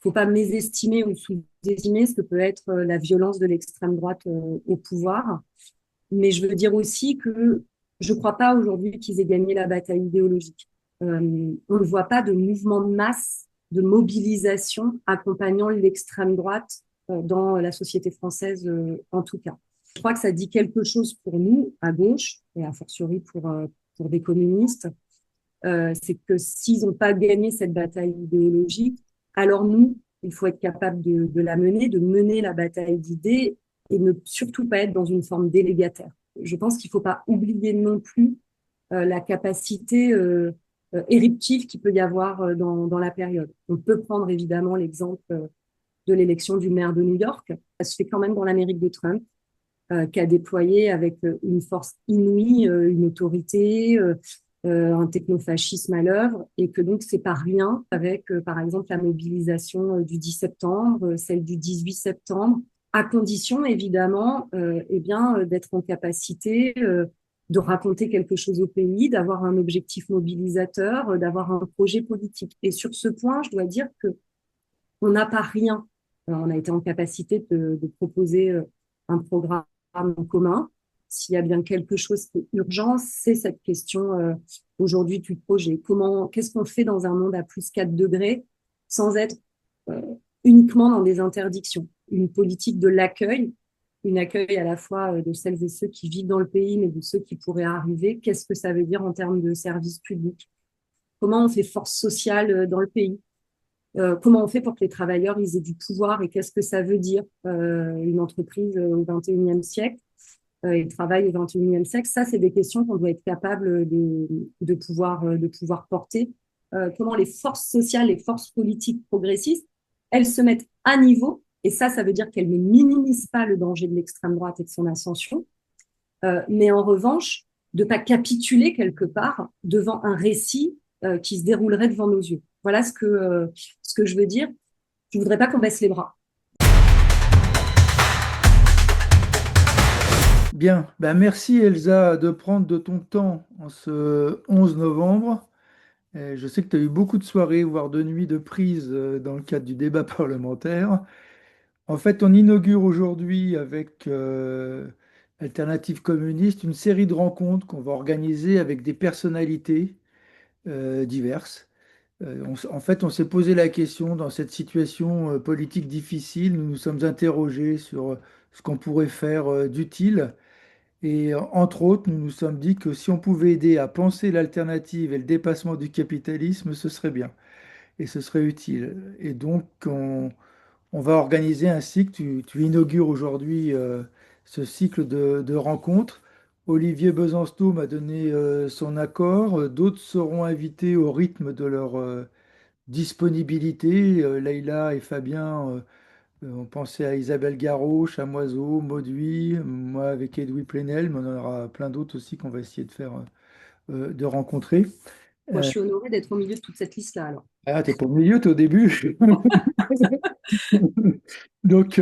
faut pas mésestimer ou sous-estimer ce que peut être la violence de l'extrême droite au pouvoir. Mais je veux dire aussi que je ne crois pas aujourd'hui qu'ils aient gagné la bataille idéologique. On ne voit pas de mouvement de masse, de mobilisation accompagnant l'extrême droite dans la société française, en tout cas. Je crois que ça dit quelque chose pour nous, à gauche, et a fortiori pour des communistes, c'est que s'ils n'ont pas gagné cette bataille idéologique, alors nous, il faut être capable de la mener, de mener la bataille d'idées et ne surtout pas être dans une forme délégataire. Je pense qu'il ne faut pas oublier non plus la capacité éruptive qu'il peut y avoir dans la période. On peut prendre évidemment l'exemple de l'élection du maire de New York. Ça se fait quand même dans l'Amérique de Trump, qui a déployé avec une force inouïe, une autorité, un technofascisme à l'œuvre, et que donc c'est pas rien avec, par exemple, la mobilisation du 10 septembre, celle du 18 septembre, à condition évidemment, eh bien, d'être en capacité de raconter quelque chose au pays, d'avoir un objectif mobilisateur, d'avoir un projet politique. Et sur ce point, je dois dire que on n'a pas rien. Alors, on a été en capacité de proposer un programme en commun. S'il y a bien quelque chose qui est urgent, c'est cette question aujourd'hui du projet. Qu'est-ce qu'on fait dans un monde à plus 4 degrés sans être euh, uniquement dans des interdictions? Une politique de l'accueil, une accueil à la fois de celles et ceux qui vivent dans le pays, mais de ceux qui pourraient arriver. Qu'est-ce que ça veut dire en termes de services publics? Comment on fait force sociale dans le pays? Comment on fait pour que les travailleurs ils aient du pouvoir et qu'est-ce que ça veut dire une entreprise au XXIe siècle et travail au XXIe siècle? Ça, c'est des questions qu'on doit être capable de pouvoir porter. Comment les forces sociales, les forces politiques progressistes, elles se mettent à niveau et ça veut dire qu'elles ne minimisent pas le danger de l'extrême droite et de son ascension, mais en revanche, de ne pas capituler quelque part devant un récit qui se déroulerait devant nos yeux. Voilà ce que je veux dire. Je ne voudrais pas qu'on baisse les bras. Bien, ben merci Elsa de prendre de ton temps en ce 11 novembre. Je sais que tu as eu beaucoup de soirées, voire de nuits de prise dans le cadre du débat parlementaire. En fait, on inaugure aujourd'hui avec Alternative communiste une série de rencontres qu'on va organiser avec des personnalités diverses. En fait, on s'est posé la question dans cette situation politique difficile, nous nous sommes interrogés sur ce qu'on pourrait faire d'utile. Et entre autres, nous nous sommes dit que si on pouvait aider à penser l'alternative et le dépassement du capitalisme, ce serait bien et ce serait utile. Et donc, on va organiser un cycle. Tu inaugures aujourd'hui ce cycle de rencontres. Olivier Besancenot m'a donné son accord. D'autres seront invités au rythme de leur disponibilité. Leïla et Fabien on pensait à Isabelle Garot, Chamoiseau, Mauduit, moi avec Edoui Plenel, mais on en aura plein d'autres aussi qu'on va essayer de faire, de rencontrer. Moi, je Euh, suis honorée d'être au milieu de toute cette liste-là. Alors, T'es pas au milieu, t'es au début. Donc,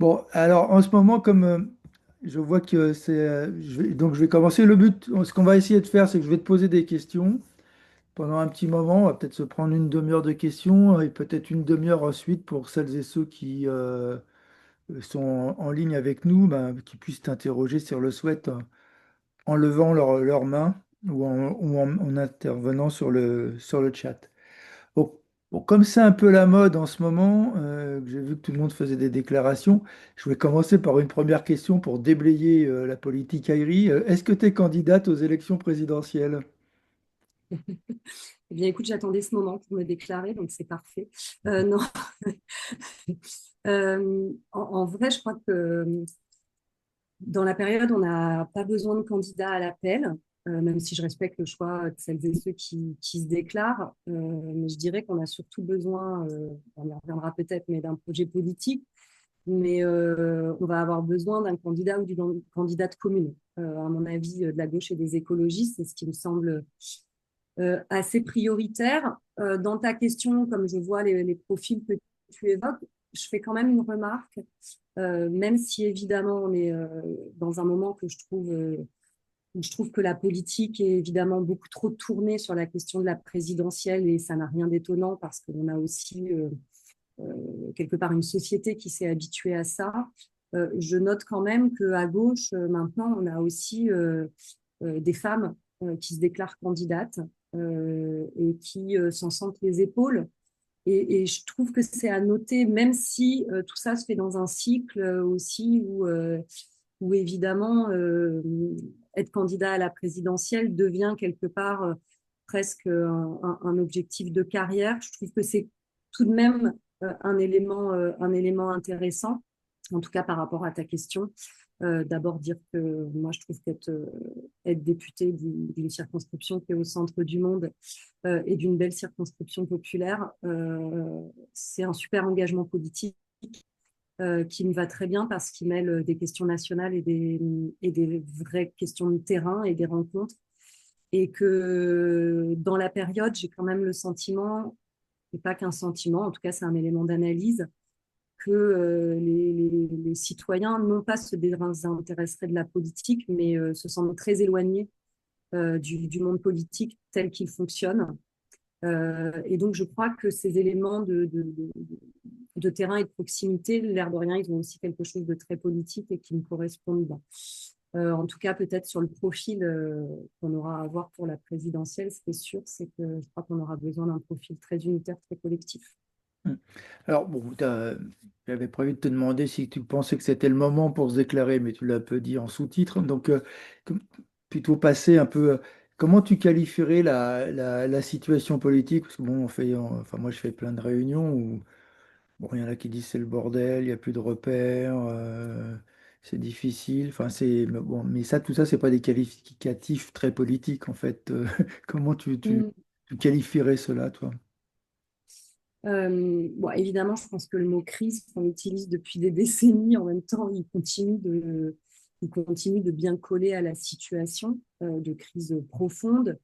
bon, alors en ce moment, comme je vois que c'est. Donc, je vais commencer. Le but, ce qu'on va essayer de faire, c'est que je vais te poser des questions pendant un petit moment. On va peut-être se prendre une demi-heure de questions et peut-être une demi-heure ensuite pour celles et ceux qui sont en ligne avec nous, ben, qui puissent t'interroger si on le souhaite en levant leur main ou en intervenant sur le chat. Bon, bon, comme c'est un peu la mode en ce moment, que j'ai vu que tout le monde faisait des déclarations, je vais commencer par une première question pour déblayer la politique aérie. Est-ce que tu es candidate aux élections présidentielles? eh bien, écoute, j'attendais ce moment pour me déclarer, donc c'est parfait. Non, en vrai, je crois que dans la période, on n'a pas besoin de candidats à l'appel, même si je respecte le choix de celles et ceux qui se déclarent. Mais je dirais qu'on a surtout besoin, on y reviendra peut-être, mais d'un projet politique. Mais on va avoir besoin d'un candidat ou d'une candidate commune. À mon avis, de la gauche et des écologistes, c'est ce qui me semble assez prioritaire. Dans ta question, comme je vois les profils que tu évoques, je fais quand même une remarque, même si évidemment on est dans un moment que où je trouve que la politique est évidemment beaucoup trop tournée sur la question de la présidentielle et ça n'a rien d'étonnant parce qu'on a aussi quelque part une société qui s'est habituée à ça. Je note quand même qu'à gauche, maintenant, on a aussi des femmes qui se déclarent candidates et qui s'en sentent les épaules. Et je trouve que c'est à noter, même si tout ça se fait dans un cycle aussi où évidemment, être candidat à la présidentielle devient quelque part presque un objectif de carrière. Je trouve que c'est tout de même un élément intéressant, en tout cas par rapport à ta question. D'abord dire que moi, je trouve être député d'une circonscription qui est au centre du monde et d'une belle circonscription populaire, c'est un super engagement politique qui me va très bien parce qu'il mêle des questions nationales et des vraies questions de terrain et des rencontres. Et que dans la période, j'ai quand même le sentiment, et pas qu'un sentiment, en tout cas c'est un élément d'analyse, que les citoyens non pas se désintéresseraient de la politique, mais se sentent très éloignés du monde politique tel qu'il fonctionne. Et donc, je crois que ces éléments de terrain et de proximité, l'air de rien, ils ont aussi quelque chose de très politique et qui me correspondent bien. En tout cas, peut-être sur le profil qu'on aura à avoir pour la présidentielle, ce qui est sûr, c'est que je crois qu'on aura besoin d'un profil très unitaire, très collectif. Mm. Alors, bon, j'avais prévu de te demander si tu pensais que c'était le moment pour se déclarer, mais tu l'as un peu dit en sous-titre. Donc, plutôt passer un peu, comment tu qualifierais la situation politique? Parce que bon, enfin, moi, je fais plein de réunions où, bon, il y en a qui disent c'est le bordel, il n'y a plus de repères, c'est difficile. Enfin, mais bon, mais ça, tout ça, c'est pas des qualificatifs très politiques, en fait. Comment Mm. tu qualifierais cela, toi? Bon, évidemment, je pense que le mot crise qu'on utilise depuis des décennies, en même temps, il continue de bien coller à la situation de crise profonde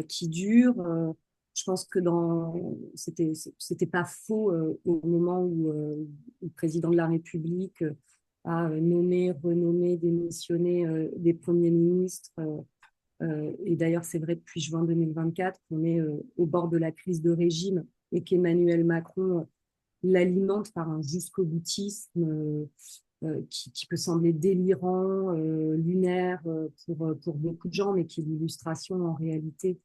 qui dure. Je pense que c'était pas faux au moment où le président de la République a nommé, renommé, démissionné des premiers ministres. Et d'ailleurs, c'est vrai depuis juin 2024 qu'on est au bord de la crise de régime et qu'Emmanuel Macron l'alimente par un jusqu'au boutisme qui peut sembler délirant, lunaire pour beaucoup de gens, mais qui est l'illustration en réalité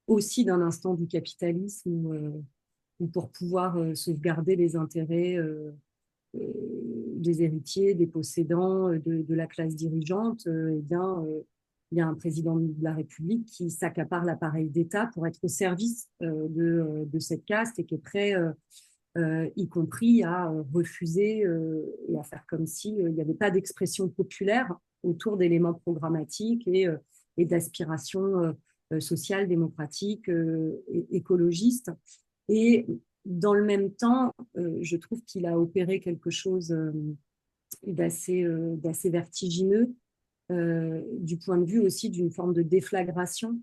aussi d'un instant du capitalisme où pour pouvoir sauvegarder les intérêts des héritiers, des possédants, de la classe dirigeante, eh bien, il y a un président de la République qui s'accapare l'appareil d'État pour être au service de cette caste et qui est prêt, y compris à refuser et à faire comme si il n'y avait pas d'expression populaire autour d'éléments programmatiques et d'aspirations sociales, démocratiques, écologistes. Et dans le même temps, je trouve qu'il a opéré quelque chose d'assez vertigineux du point de vue aussi d'une forme de déflagration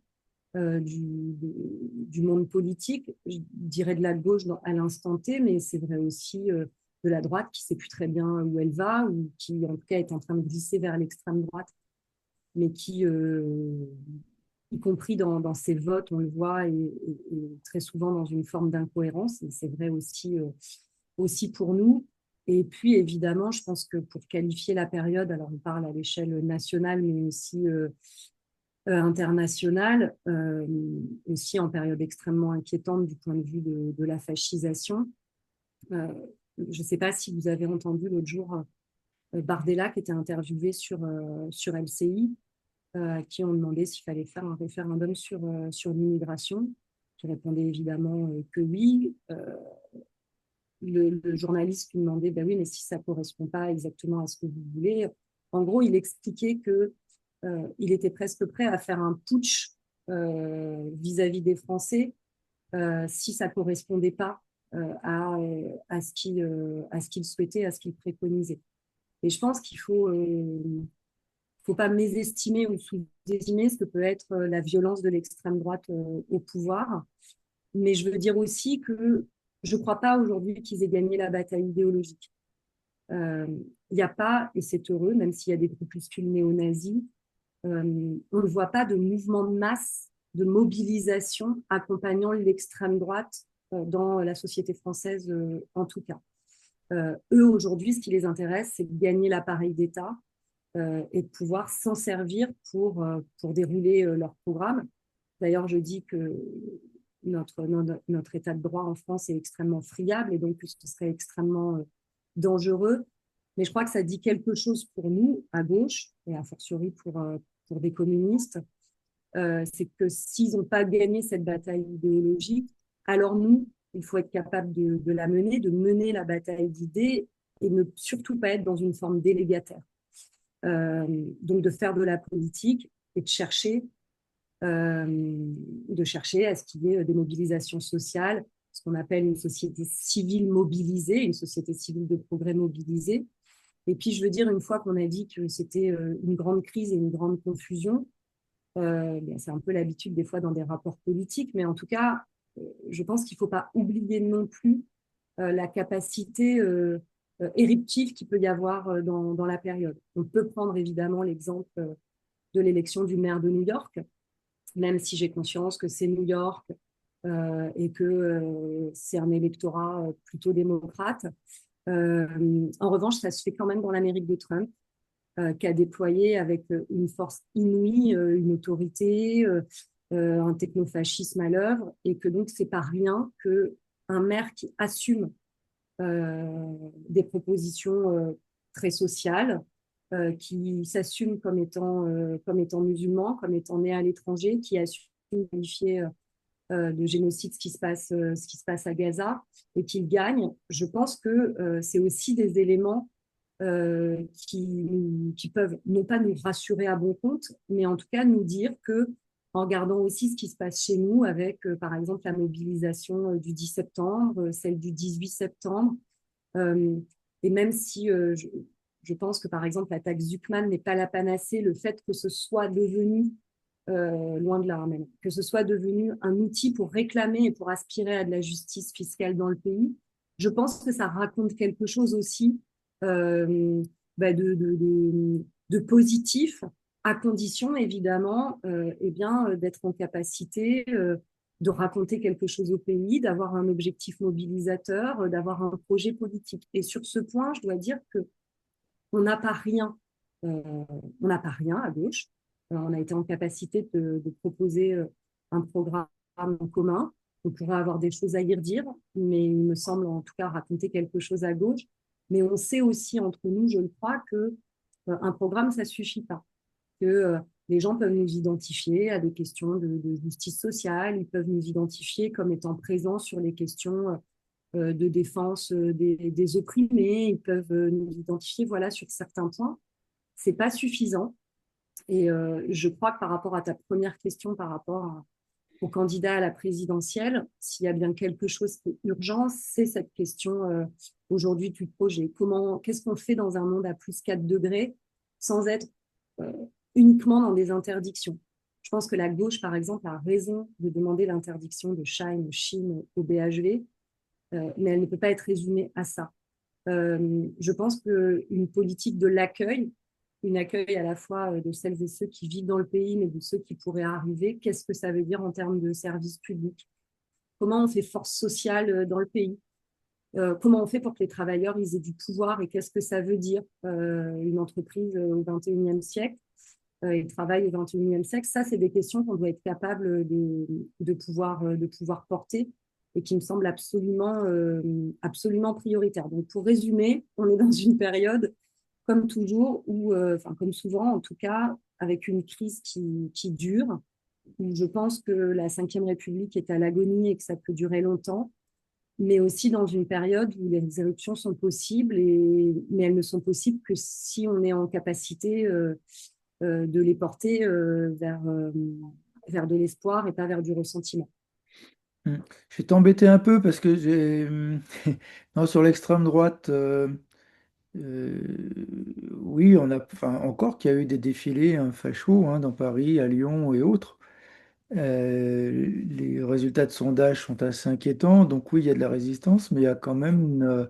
du monde politique, je dirais de la gauche à l'instant T, mais c'est vrai aussi de la droite qui ne sait plus très bien où elle va, ou qui en tout cas est en train de glisser vers l'extrême droite, mais qui, y compris dans ses votes, on le voit, et très souvent dans une forme d'incohérence, et c'est vrai aussi pour nous. Et puis, évidemment, je pense que pour qualifier la période, alors on parle à l'échelle nationale, mais aussi internationale, aussi en période extrêmement inquiétante du point de vue de la fascisation. Euh, je ne sais pas si vous avez entendu l'autre jour Bardella qui était interviewé sur LCI, à qui on demandait s'il fallait faire un référendum sur l'immigration. Je répondais évidemment que oui. Le journaliste lui demandait, ben oui, mais si ça ne correspond pas exactement à ce que vous voulez. En gros, il expliquait que il était presque prêt à faire un putsch vis-à-vis des Français si ça ne correspondait pas à ce qu'il souhaitait, à ce qu'il préconisait. Et je pense qu'il faut pas mésestimer ou sous-estimer ce que peut être la violence de l'extrême droite au pouvoir. Mais je veux dire aussi que je ne crois pas aujourd'hui qu'ils aient gagné la bataille idéologique. Il n'y a pas, et c'est heureux, même s'il y a des groupuscules néo-nazis, on ne voit pas de mouvement de masse, de mobilisation accompagnant l'extrême droite dans la société française en tout cas. Eux, aujourd'hui, ce qui les intéresse, c'est de gagner l'appareil d'État et de pouvoir s'en servir pour dérouler leur programme. D'ailleurs, je dis que notre état de droit en France est extrêmement friable et donc ce serait extrêmement dangereux. Mais je crois que ça dit quelque chose pour nous, à gauche, et a fortiori pour des communistes, c'est que s'ils n'ont pas gagné cette bataille idéologique, alors nous, il faut être capable de la mener, de mener la bataille d'idées et ne surtout pas être dans une forme délégataire. Donc de faire de la politique et de chercher à ce qu'il y ait des mobilisations sociales, ce qu'on appelle une société civile mobilisée, une société civile de progrès mobilisée. Et puis, je veux dire, une fois qu'on a dit que c'était une grande crise et une grande confusion, c'est un peu l'habitude des fois dans des rapports politiques, mais en tout cas, je pense qu'il ne faut pas oublier non plus la capacité éruptive qu'il peut y avoir dans la période. On peut prendre évidemment l'exemple de l'élection du maire de New York, même si j'ai conscience que c'est New York et que c'est un électorat plutôt démocrate. En revanche, ça se fait quand même dans l'Amérique de Trump, qui a déployé avec une force inouïe, une autorité, un technofascisme à l'œuvre, et que donc c'est pas rien qu'un maire qui assume des propositions très sociales, qui s'assume comme étant musulman, comme étant né à l'étranger, qui assume qualifier de génocide ce qui se passe à Gaza et qu'il gagne. Je pense que c'est aussi des éléments qui peuvent non pas nous rassurer à bon compte, mais en tout cas nous dire que en regardant aussi ce qui se passe chez nous avec, par exemple, la mobilisation du 10 septembre, celle du 18 septembre, euh, et même si je pense que, par exemple, la taxe Zuckman n'est pas la panacée, le fait que ce soit devenu, loin de là même, que ce soit devenu un outil pour réclamer et pour aspirer à de la justice fiscale dans le pays, je pense que ça raconte quelque chose aussi euh, bah de positif, à condition évidemment eh bien, d'être en capacité de raconter quelque chose au pays, d'avoir un objectif mobilisateur, d'avoir un projet politique. Et sur ce point, je dois dire que on n'a pas rien, euh, on n'a pas rien à gauche. On a été en capacité de proposer un programme en commun. On pourrait avoir des choses à y redire, mais il me semble en tout cas raconter quelque chose à gauche. Mais on sait aussi entre nous, je le crois, que un programme, ça suffit pas. Que les gens peuvent nous identifier à des questions de justice sociale, ils peuvent nous identifier comme étant présents sur les questions de défense des opprimés, ils peuvent nous identifier voilà, sur certains points. C'est pas suffisant. Et je crois que par rapport à ta première question, par rapport au candidat à la présidentielle, s'il y a bien quelque chose qui est urgent, c'est cette question aujourd'hui du projet. Qu'est-ce qu'on fait dans un monde à plus 4 degrés sans être euh, uniquement dans des interdictions? Je pense que la gauche, par exemple, a raison de demander l'interdiction de Chine au BHV, mais elle ne peut pas être résumée à ça. Je pense qu'une politique de l'accueil, une accueil à la fois de celles et ceux qui vivent dans le pays, mais de ceux qui pourraient arriver, qu'est-ce que ça veut dire en termes de services publics? Comment on fait force sociale dans le pays? Comment on fait pour que les travailleurs ils aient du pouvoir et qu'est-ce que ça veut dire une entreprise au XXIe siècle et le travail au XXIe siècle? Ça, c'est des questions qu'on doit être capable de pouvoir porter et qui me semblent absolument prioritaires. Donc, pour résumer, on est dans une période, comme toujours, ou enfin, comme souvent, en tout cas, avec une crise qui dure, où je pense que la Ve République est à l'agonie et que ça peut durer longtemps, mais aussi dans une période où les éruptions sont possibles, mais elles ne sont possibles que si on est en capacité de les porter vers de l'espoir et pas vers du ressentiment. Hmm. Je vais t'embêter un peu parce que j'ai non, sur l'extrême droite, oui, on a enfin, encore qu'il y a eu des défilés hein, fachos hein, dans Paris, à Lyon et autres. Les résultats de sondage sont assez inquiétants, donc oui, il y a de la résistance, mais il y a quand même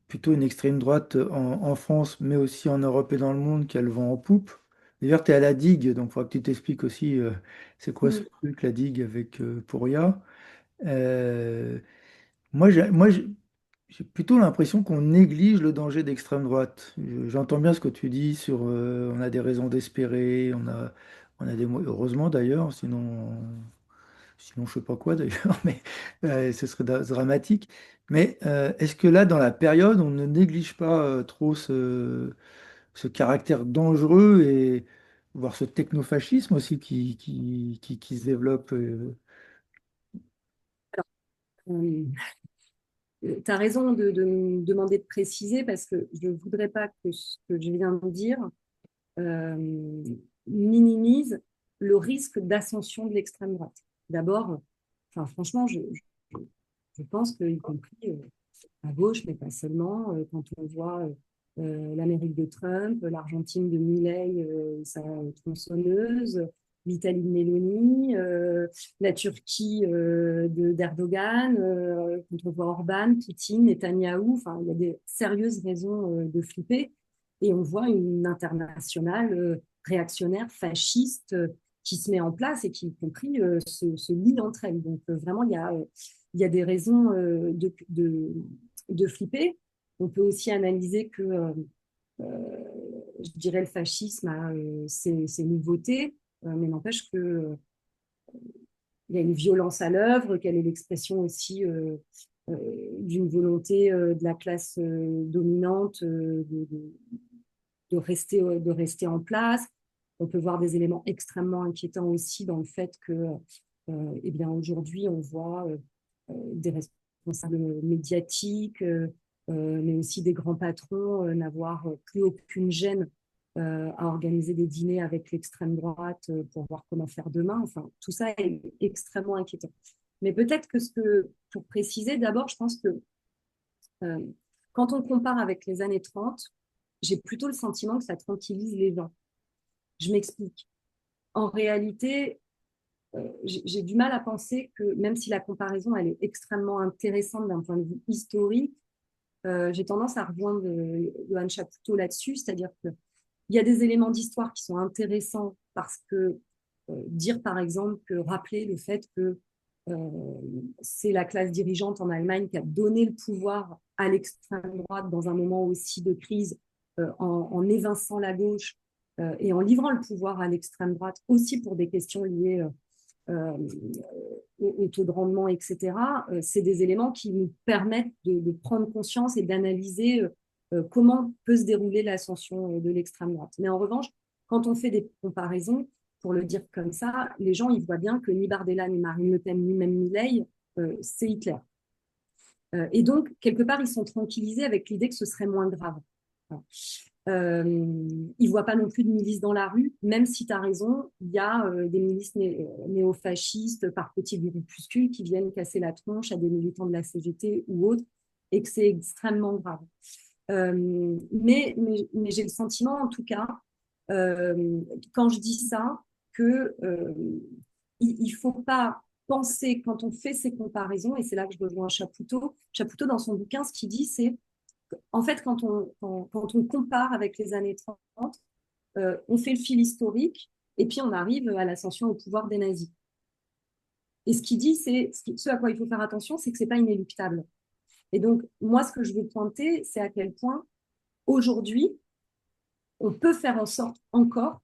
plutôt une extrême droite en France, mais aussi en Europe et dans le monde qui a le vent en poupe. D'ailleurs, tu es à la digue, donc il faudra que tu t'expliques aussi c'est quoi ce Mm. truc, la digue avec Pouria. Euh, j'ai plutôt l'impression qu'on néglige le danger d'extrême droite. J'entends bien ce que tu dis sur on a des raisons d'espérer, on a heureusement d'ailleurs, sinon je sais pas quoi d'ailleurs, mais ce serait dramatique. Mais est-ce que là, dans la période, on ne néglige pas trop ce caractère dangereux et voire ce technofascisme aussi qui se développe Tu as raison de me demander de préciser parce que je ne voudrais pas que ce que je viens de dire euh, minimise le risque d'ascension de l'extrême droite. D'abord, enfin, franchement, je pense qu'y compris à gauche, mais pas seulement, quand on voit l'Amérique de Trump, l'Argentine de Milei, sa tronçonneuse, l'Italie de Meloni, la Turquie d'Erdogan, quand on voit Orban, Poutine, Netanyahou, enfin, il y a des sérieuses raisons de flipper. Et on voit une internationale réactionnaire, fasciste, qui se met en place et qui, y compris, se lie entre elles. Donc, vraiment, il y a des raisons de flipper. On peut aussi analyser que, je dirais, le fascisme a ses nouveautés, mais n'empêche qu'il y a une violence à l'œuvre, qu'elle est l'expression aussi d'une volonté de la classe dominante de rester en place. On peut voir des éléments extrêmement inquiétants aussi dans le fait que, eh bien, aujourd'hui, on voit des responsables médiatiques, mais aussi des grands patrons n'avoir plus aucune gêne à organiser des dîners avec l'extrême droite pour voir comment faire demain. Enfin, tout ça est extrêmement inquiétant. Mais peut-être pour préciser, d'abord, je pense que euh, quand on compare avec les années 30, j'ai plutôt le sentiment que ça tranquillise les gens. Je m'explique. En réalité, j'ai du mal à penser que, même si la comparaison elle est extrêmement intéressante d'un point de vue historique, j'ai tendance à rejoindre Johan Chapoutot là-dessus, c'est-à-dire qu'il y a des éléments d'histoire qui sont intéressants parce que dire par exemple que rappeler le fait que c'est la classe dirigeante en Allemagne qui a donné le pouvoir à l'extrême droite dans un moment aussi de crise en évinçant la gauche et en livrant le pouvoir à l'extrême droite aussi pour des questions liées euh, au taux de rendement, etc., c'est des éléments qui nous permettent de prendre conscience et d'analyser comment peut se dérouler l'ascension de l'extrême droite. Mais en revanche, quand on fait des comparaisons, pour le dire comme ça, les gens ils voient bien que ni Bardella, ni Marine Le Pen, ni même Milei, c'est Hitler. Et donc, quelque part, ils sont tranquillisés avec l'idée que ce serait moins grave. Euh, ils ne voient pas non plus de milices dans la rue, même si tu as raison, il y a des milices néofascistes par petits groupuscules qui viennent casser la tronche à des militants de la CGT ou autres, et que c'est extrêmement grave. Mais j'ai le sentiment, en tout cas, quand je dis ça, que il ne faut pas penser, quand on fait ces comparaisons, et c'est là que je rejoins Chapoutot, Chapoutot dans son bouquin, ce qu'il dit, c'est en fait, quand on compare avec les années 30, on fait le fil historique et puis on arrive à l'ascension au pouvoir des nazis. Et ce qu'il dit, ce à quoi il faut faire attention, c'est que ce n'est pas inéluctable. Et donc, moi, ce que je veux pointer, c'est à quel point, aujourd'hui, on peut faire en sorte encore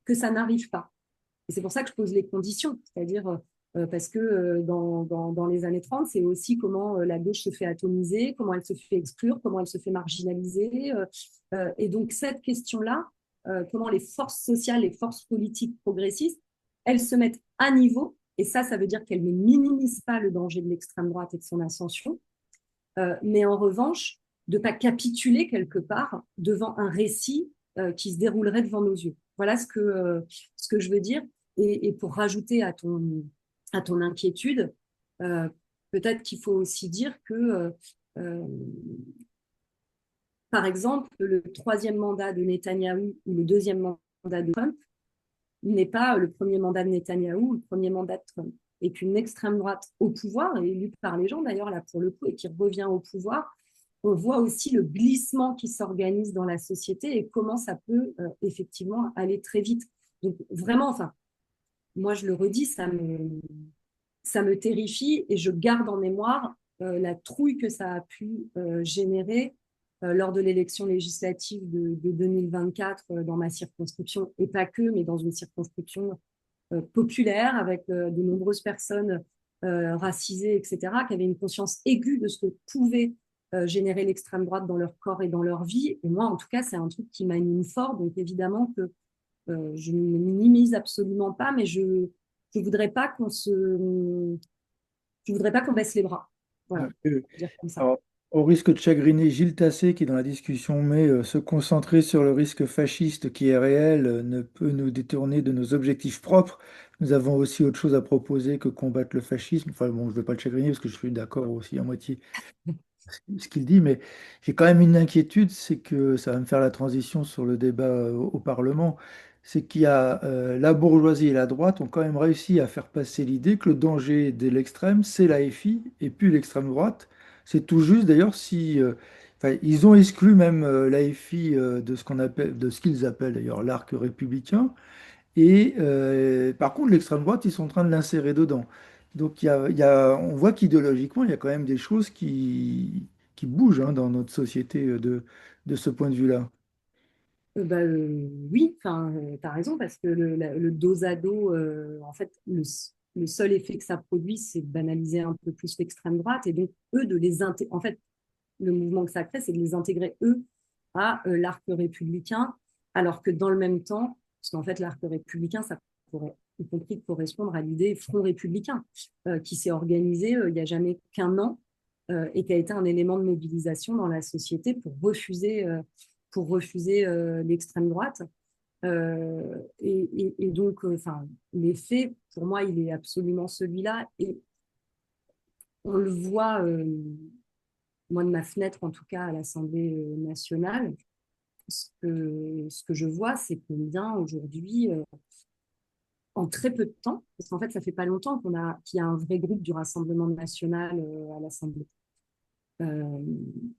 que ça n'arrive pas. Et c'est pour ça que je pose les conditions, c'est-à-dire parce que dans les années 30, c'est aussi comment la gauche se fait atomiser, comment elle se fait exclure, comment elle se fait marginaliser. Et donc cette question-là, comment les forces sociales, les forces politiques progressistes, elles se mettent à niveau, et ça veut dire qu'elles ne minimisent pas le danger de l'extrême droite et de son ascension, mais en revanche, de ne pas capituler quelque part devant un récit qui se déroulerait devant nos yeux. Voilà ce que je veux dire. Et pour rajouter à ton inquiétude, euh, peut-être qu'il faut aussi dire que, euh, par exemple, le troisième mandat de Netanyahou ou le deuxième mandat de Trump n'est pas le premier mandat de Netanyahou ou le premier mandat de Trump. Et qu'une extrême droite au pouvoir, élue par les gens d'ailleurs là pour le coup, et qui revient au pouvoir, on voit aussi le glissement qui s'organise dans la société et comment ça peut effectivement aller très vite. Donc vraiment, enfin, moi je le redis, ça me terrifie et je garde en mémoire la trouille que ça a pu générer lors de l'élection législative de 2024 dans ma circonscription, et pas que, mais dans une circonscription populaire avec de nombreuses personnes racisées, etc., qui avaient une conscience aiguë de ce que pouvait générer l'extrême droite dans leur corps et dans leur vie. Et moi, en tout cas, c'est un truc qui m'anime fort. Donc, évidemment que je ne minimise absolument pas, mais je voudrais pas je voudrais pas qu'on baisse les bras. Voilà, Euh, dire comme ça. alors, au risque de chagriner Gilles Tassé, qui dans la discussion met se concentrer sur le risque fasciste qui est réel ne peut nous détourner de nos objectifs propres. Nous avons aussi autre chose à proposer que combattre le fascisme. Enfin bon, je ne veux pas le chagriner parce que je suis d'accord aussi à moitié ce qu'il dit, mais j'ai quand même une inquiétude, c'est que ça va me faire la transition sur le débat au Parlement, c'est qu'il y a la bourgeoisie et la droite ont quand même réussi à faire passer l'idée que le danger de l'extrême, c'est la FI et puis l'extrême droite. C'est tout juste d'ailleurs si, enfin, ils ont exclu même la FI de ce qu'on appelle, de ce qu'ils appellent d'ailleurs l'arc républicain. Et par contre, l'extrême droite, ils sont en train de l'insérer dedans. Donc on voit qu'idéologiquement, il y a quand même des choses qui bougent hein, dans notre société de ce point de vue-là. Oui, enfin, tu as raison, parce que le dos à dos, en fait, le seul effet que ça produit, c'est de banaliser un peu plus l'extrême droite et donc, eux, de les intégrer. En fait, le mouvement que ça crée, c'est de les intégrer, eux, à l'arc républicain, alors que dans le même temps, parce qu'en fait, l'arc républicain, ça pourrait y compris correspondre à l'idée Front républicain, qui s'est organisé il n'y a jamais qu'un an et qui a été un élément de mobilisation dans la société pour refuser l'extrême droite. Et donc, enfin, l'effet, pour moi, il est absolument celui-là. Et on le voit, moi, de ma fenêtre, en tout cas, à l'Assemblée nationale, ce que je vois, c'est combien aujourd'hui, en très peu de temps, parce qu'en fait, ça fait pas longtemps qu'il y a un vrai groupe du Rassemblement national à l'Assemblée. Euh,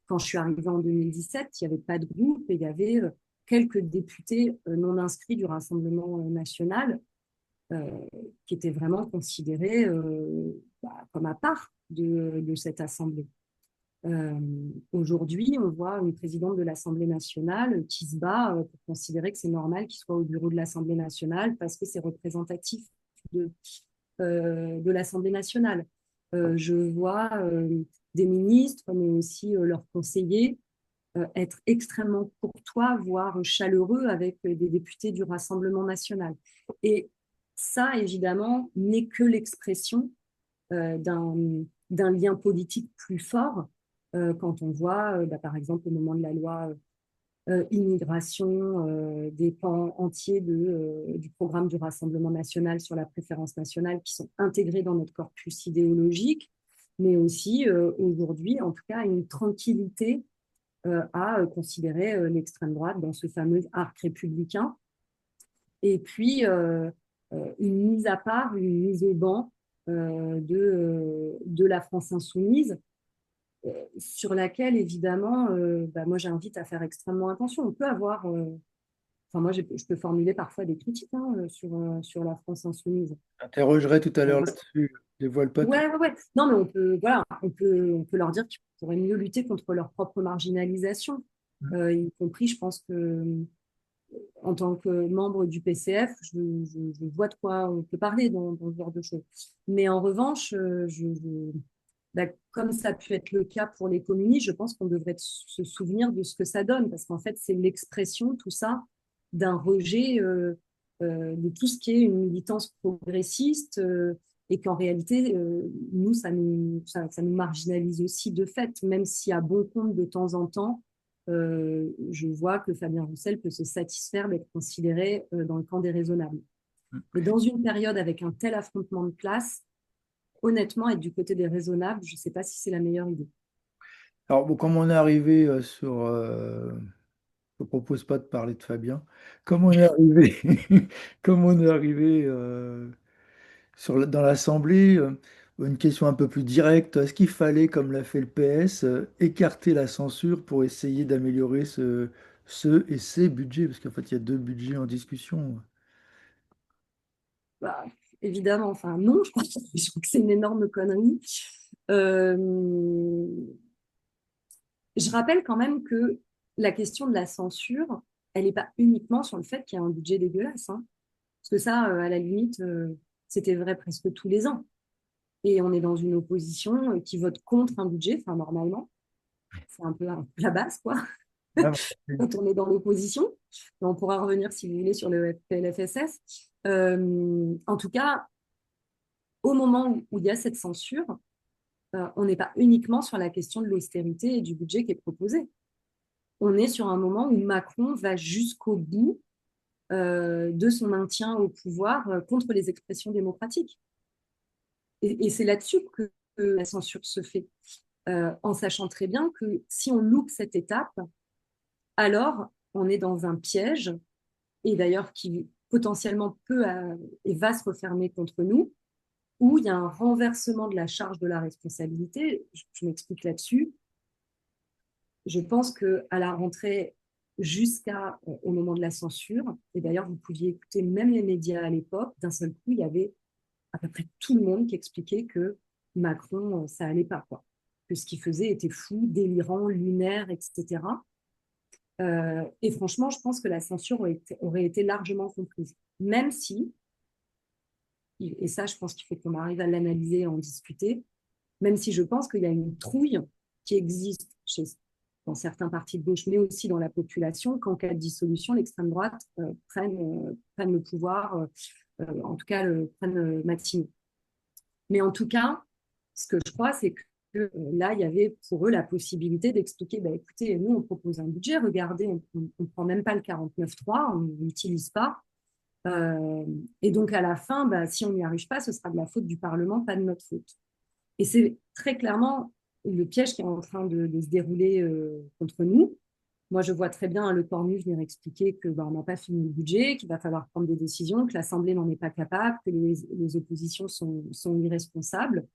Quand je suis arrivée en 2017, il n'y avait pas de groupe et il y avait quelques députés non inscrits du Rassemblement national euh, qui étaient vraiment considérés comme à part de cette Assemblée. Euh, Aujourd'hui, on voit une présidente de l'Assemblée nationale qui se bat pour considérer que c'est normal qu'il soit au bureau de l'Assemblée nationale parce que c'est représentatif de, de l'Assemblée nationale. Je vois des ministres, mais aussi leurs conseillers, être extrêmement courtois, voire chaleureux avec des députés du Rassemblement national. Et ça, évidemment, n'est que l'expression d'un lien politique plus fort quand on voit, par exemple, au moment de la loi immigration, des pans entiers du programme du Rassemblement national sur la préférence nationale qui sont intégrés dans notre corpus idéologique, mais aussi aujourd'hui, en tout cas, une tranquillité à considérer l'extrême droite dans ce fameux arc républicain. Et puis, une mise à part, une mise au banc de la France insoumise, sur laquelle, évidemment, moi, j'invite à faire extrêmement attention. On peut avoir, enfin, moi, je peux formuler parfois des critiques hein, sur la France insoumise. J'interrogerai tout à l'heure Euh, là-dessus. Je dévoile pas tout. ouais, ouais, ouais. Non, mais on peut, voilà, on peut leur dire qu'ils pourraient mieux lutter contre leur propre marginalisation, y compris, je pense que en tant que membre du PCF, je vois de quoi on peut parler dans ce genre de choses. Mais en revanche, comme ça a pu être le cas pour les communistes, je pense qu'on devrait se souvenir de ce que ça donne, parce qu'en fait, c'est l'expression, tout ça, d'un rejet de tout ce qui est une militance progressiste, et qu'en réalité, nous, ça nous marginalise aussi de fait, même si à bon compte, de temps en temps, je vois que Fabien Roussel peut se satisfaire d'être considéré dans le camp des raisonnables. Mais dans une période avec un tel affrontement de classe, honnêtement, être du côté des raisonnables, je ne sais pas si c'est la meilleure idée. Alors, bon, comme on est arrivé sur... je ne propose pas de parler de Fabien. Comme on est arrivé, comme on est arrivé dans l'Assemblée, une question un peu plus directe. Est-ce qu'il fallait, comme l'a fait le PS, écarter la censure pour essayer d'améliorer ce et ces budgets? Parce qu'en fait, il y a deux budgets en discussion. Bah, évidemment. Enfin, non, je crois que c'est une énorme connerie. Euh, je rappelle quand même que la question de la censure, elle n'est pas uniquement sur le fait qu'il y a un budget dégueulasse, hein. Parce que ça, à la limite, c'était vrai presque tous les ans. Et on est dans une opposition qui vote contre un budget, enfin, normalement. C'est un peu la base, quoi, Ah, quand on est dans l'opposition. On pourra revenir, si vous voulez, sur le PLFSS. En tout cas, au moment où il y a cette censure, on n'est pas uniquement sur la question de l'austérité et du budget qui est proposé. On est sur un moment où Macron va jusqu'au bout de son maintien au pouvoir contre les expressions démocratiques. Et c'est là-dessus que la censure se fait, en sachant très bien que si on loupe cette étape, alors on est dans un piège, et d'ailleurs qui potentiellement peut et va se refermer contre nous, où il y a un renversement de la charge de la responsabilité. Je m'explique là-dessus. Je pense qu'à la rentrée, jusqu'au moment de la censure, et d'ailleurs vous pouviez écouter même les médias à l'époque, d'un seul coup, il y avait à peu près tout le monde qui expliquait que Macron, ça allait pas, quoi. Que ce qu'il faisait était fou, délirant, lunaire, etc. Et franchement, je pense que la censure aurait été largement comprise. Même si, et ça, je pense qu'il faut qu'on arrive à l'analyser et en discuter, même si je pense qu'il y a une trouille qui existe dans certains partis de gauche, mais aussi dans la population, qu'en cas de dissolution, l'extrême droite prenne le pouvoir, en tout cas, prenne Matignon. Mais en tout cas, ce que je crois, c'est que là, il y avait pour eux la possibilité d'expliquer, bah, écoutez, nous, on propose un budget, regardez, on ne prend même pas le 49.3, on ne l'utilise pas. Et donc, à la fin, bah, si on n'y arrive pas, ce sera de la faute du Parlement, pas de notre faute. Et c'est très clairement le piège qui est en train de se dérouler contre nous. Moi, je vois très bien Le Cornu venir expliquer que bah, on n'a pas fini le budget, qu'il va falloir prendre des décisions, que l'Assemblée n'en est pas capable, que les oppositions sont irresponsables,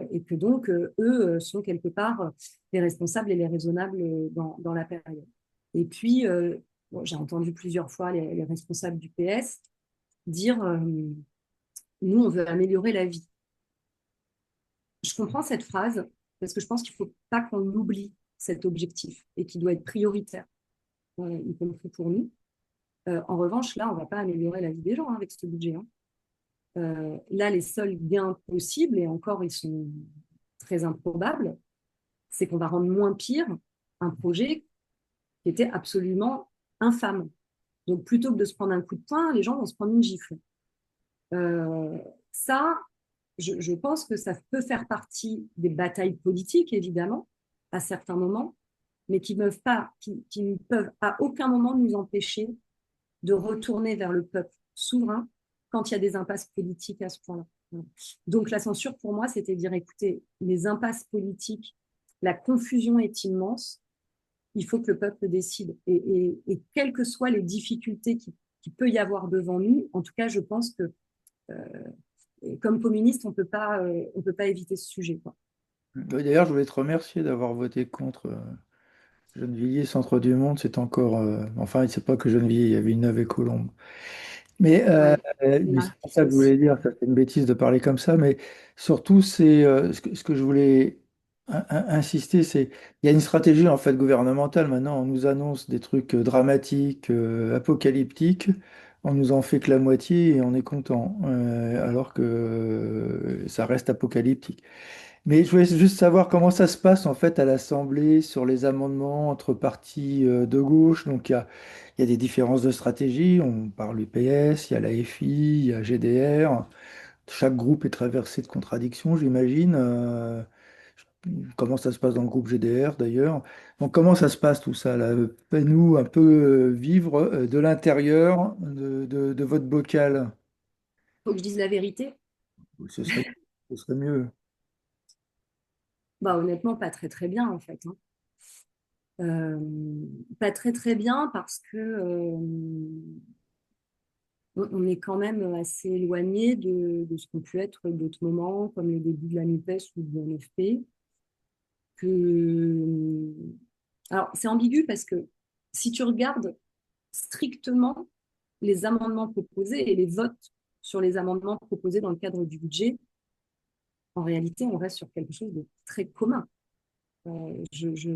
et que donc eux sont quelque part les responsables et les raisonnables dans la période. Et puis, bon, j'ai entendu plusieurs fois les responsables du PS dire nous, on veut améliorer la vie. Je comprends cette phrase parce que je pense qu'il ne faut pas qu'on oublie cet objectif et qu'il doit être prioritaire, y compris pour nous. En revanche, là, on ne va pas améliorer la vie des gens, hein, avec ce budget, hein. Là, les seuls gains possibles, et encore, ils sont très improbables, c'est qu'on va rendre moins pire un projet qui était absolument infâme. Donc, plutôt que de se prendre un coup de poing, les gens vont se prendre une gifle. Ça, je pense que ça peut faire partie des batailles politiques, évidemment, à certains moments, mais qui ne peuvent à aucun moment nous empêcher de retourner vers le peuple souverain quand il y a des impasses politiques à ce point-là. Donc la censure, pour moi, c'était dire, écoutez, les impasses politiques, la confusion est immense, il faut que le peuple décide. Et quelles que soient les difficultés qui peut y avoir devant nous, en tout cas, je pense que comme communiste, on peut pas éviter ce sujet, quoi. D'ailleurs, je voulais te remercier d'avoir voté contre Gennevilliers, Centre du Monde. C'est encore. Enfin, c'est pas que Gennevilliers, il y avait une et Colombe. Mais, Ouais, les mais c'est pas marxistes ça que je voulais aussi. dire, ça c'est une bêtise de parler comme ça, mais surtout c'est ce que je voulais insister, c'est il y a une stratégie en fait gouvernementale. Maintenant, on nous annonce des trucs dramatiques, apocalyptiques, on nous en fait que la moitié et on est content, alors que ça reste apocalyptique. Mais je voulais juste savoir comment ça se passe en fait à l'Assemblée sur les amendements entre partis de gauche. Donc il y a des différences de stratégie. On parle UPS, il y a la FI, il y a GDR. Chaque groupe est traversé de contradictions, j'imagine. Comment ça se passe dans le groupe GDR d'ailleurs. Donc comment ça se passe tout ça là? Faites-nous un peu vivre de l'intérieur de votre bocal. Faut que je dise la vérité. Ce serait, ce serait mieux. Bah, honnêtement, pas très très bien en fait, hein. Euh, Pas très très bien parce que on est quand même assez éloigné de ce qu'ont pu être d'autres moments, comme le début de la NUPES ou de l'NFP. Que... Alors, c'est ambigu parce que si tu regardes strictement les amendements proposés et les votes sur les amendements proposés dans le cadre du budget, en réalité, on reste sur quelque chose de très commun. Je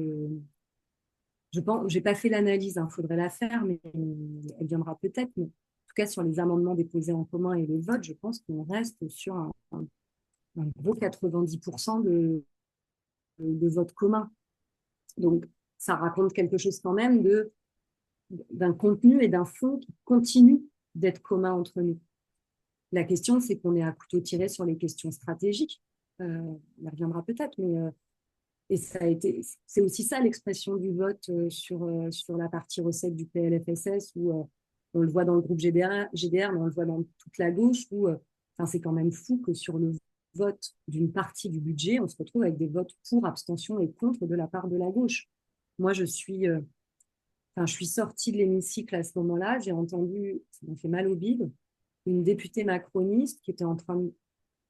pense, j'ai pas fait l'analyse, il faudrait la faire, mais elle viendra peut-être. Mais en tout cas, sur les amendements déposés en commun et les votes, je pense qu'on reste sur un gros 90% de votes communs. Donc, ça raconte quelque chose quand même d'un contenu et d'un fond qui continue d'être commun entre nous. La question, c'est qu'on est à couteau tiré sur les questions stratégiques. Elle reviendra peut-être, mais et c'est aussi ça l'expression du vote sur la partie recette du PLFSS où on le voit dans le groupe GDR, mais on le voit dans toute la gauche où c'est quand même fou que sur le vote d'une partie du budget, on se retrouve avec des votes pour, abstention et contre de la part de la gauche. Moi, je suis sortie de l'hémicycle à ce moment-là, j'ai entendu, ça m'a fait mal au bide, une députée macroniste qui était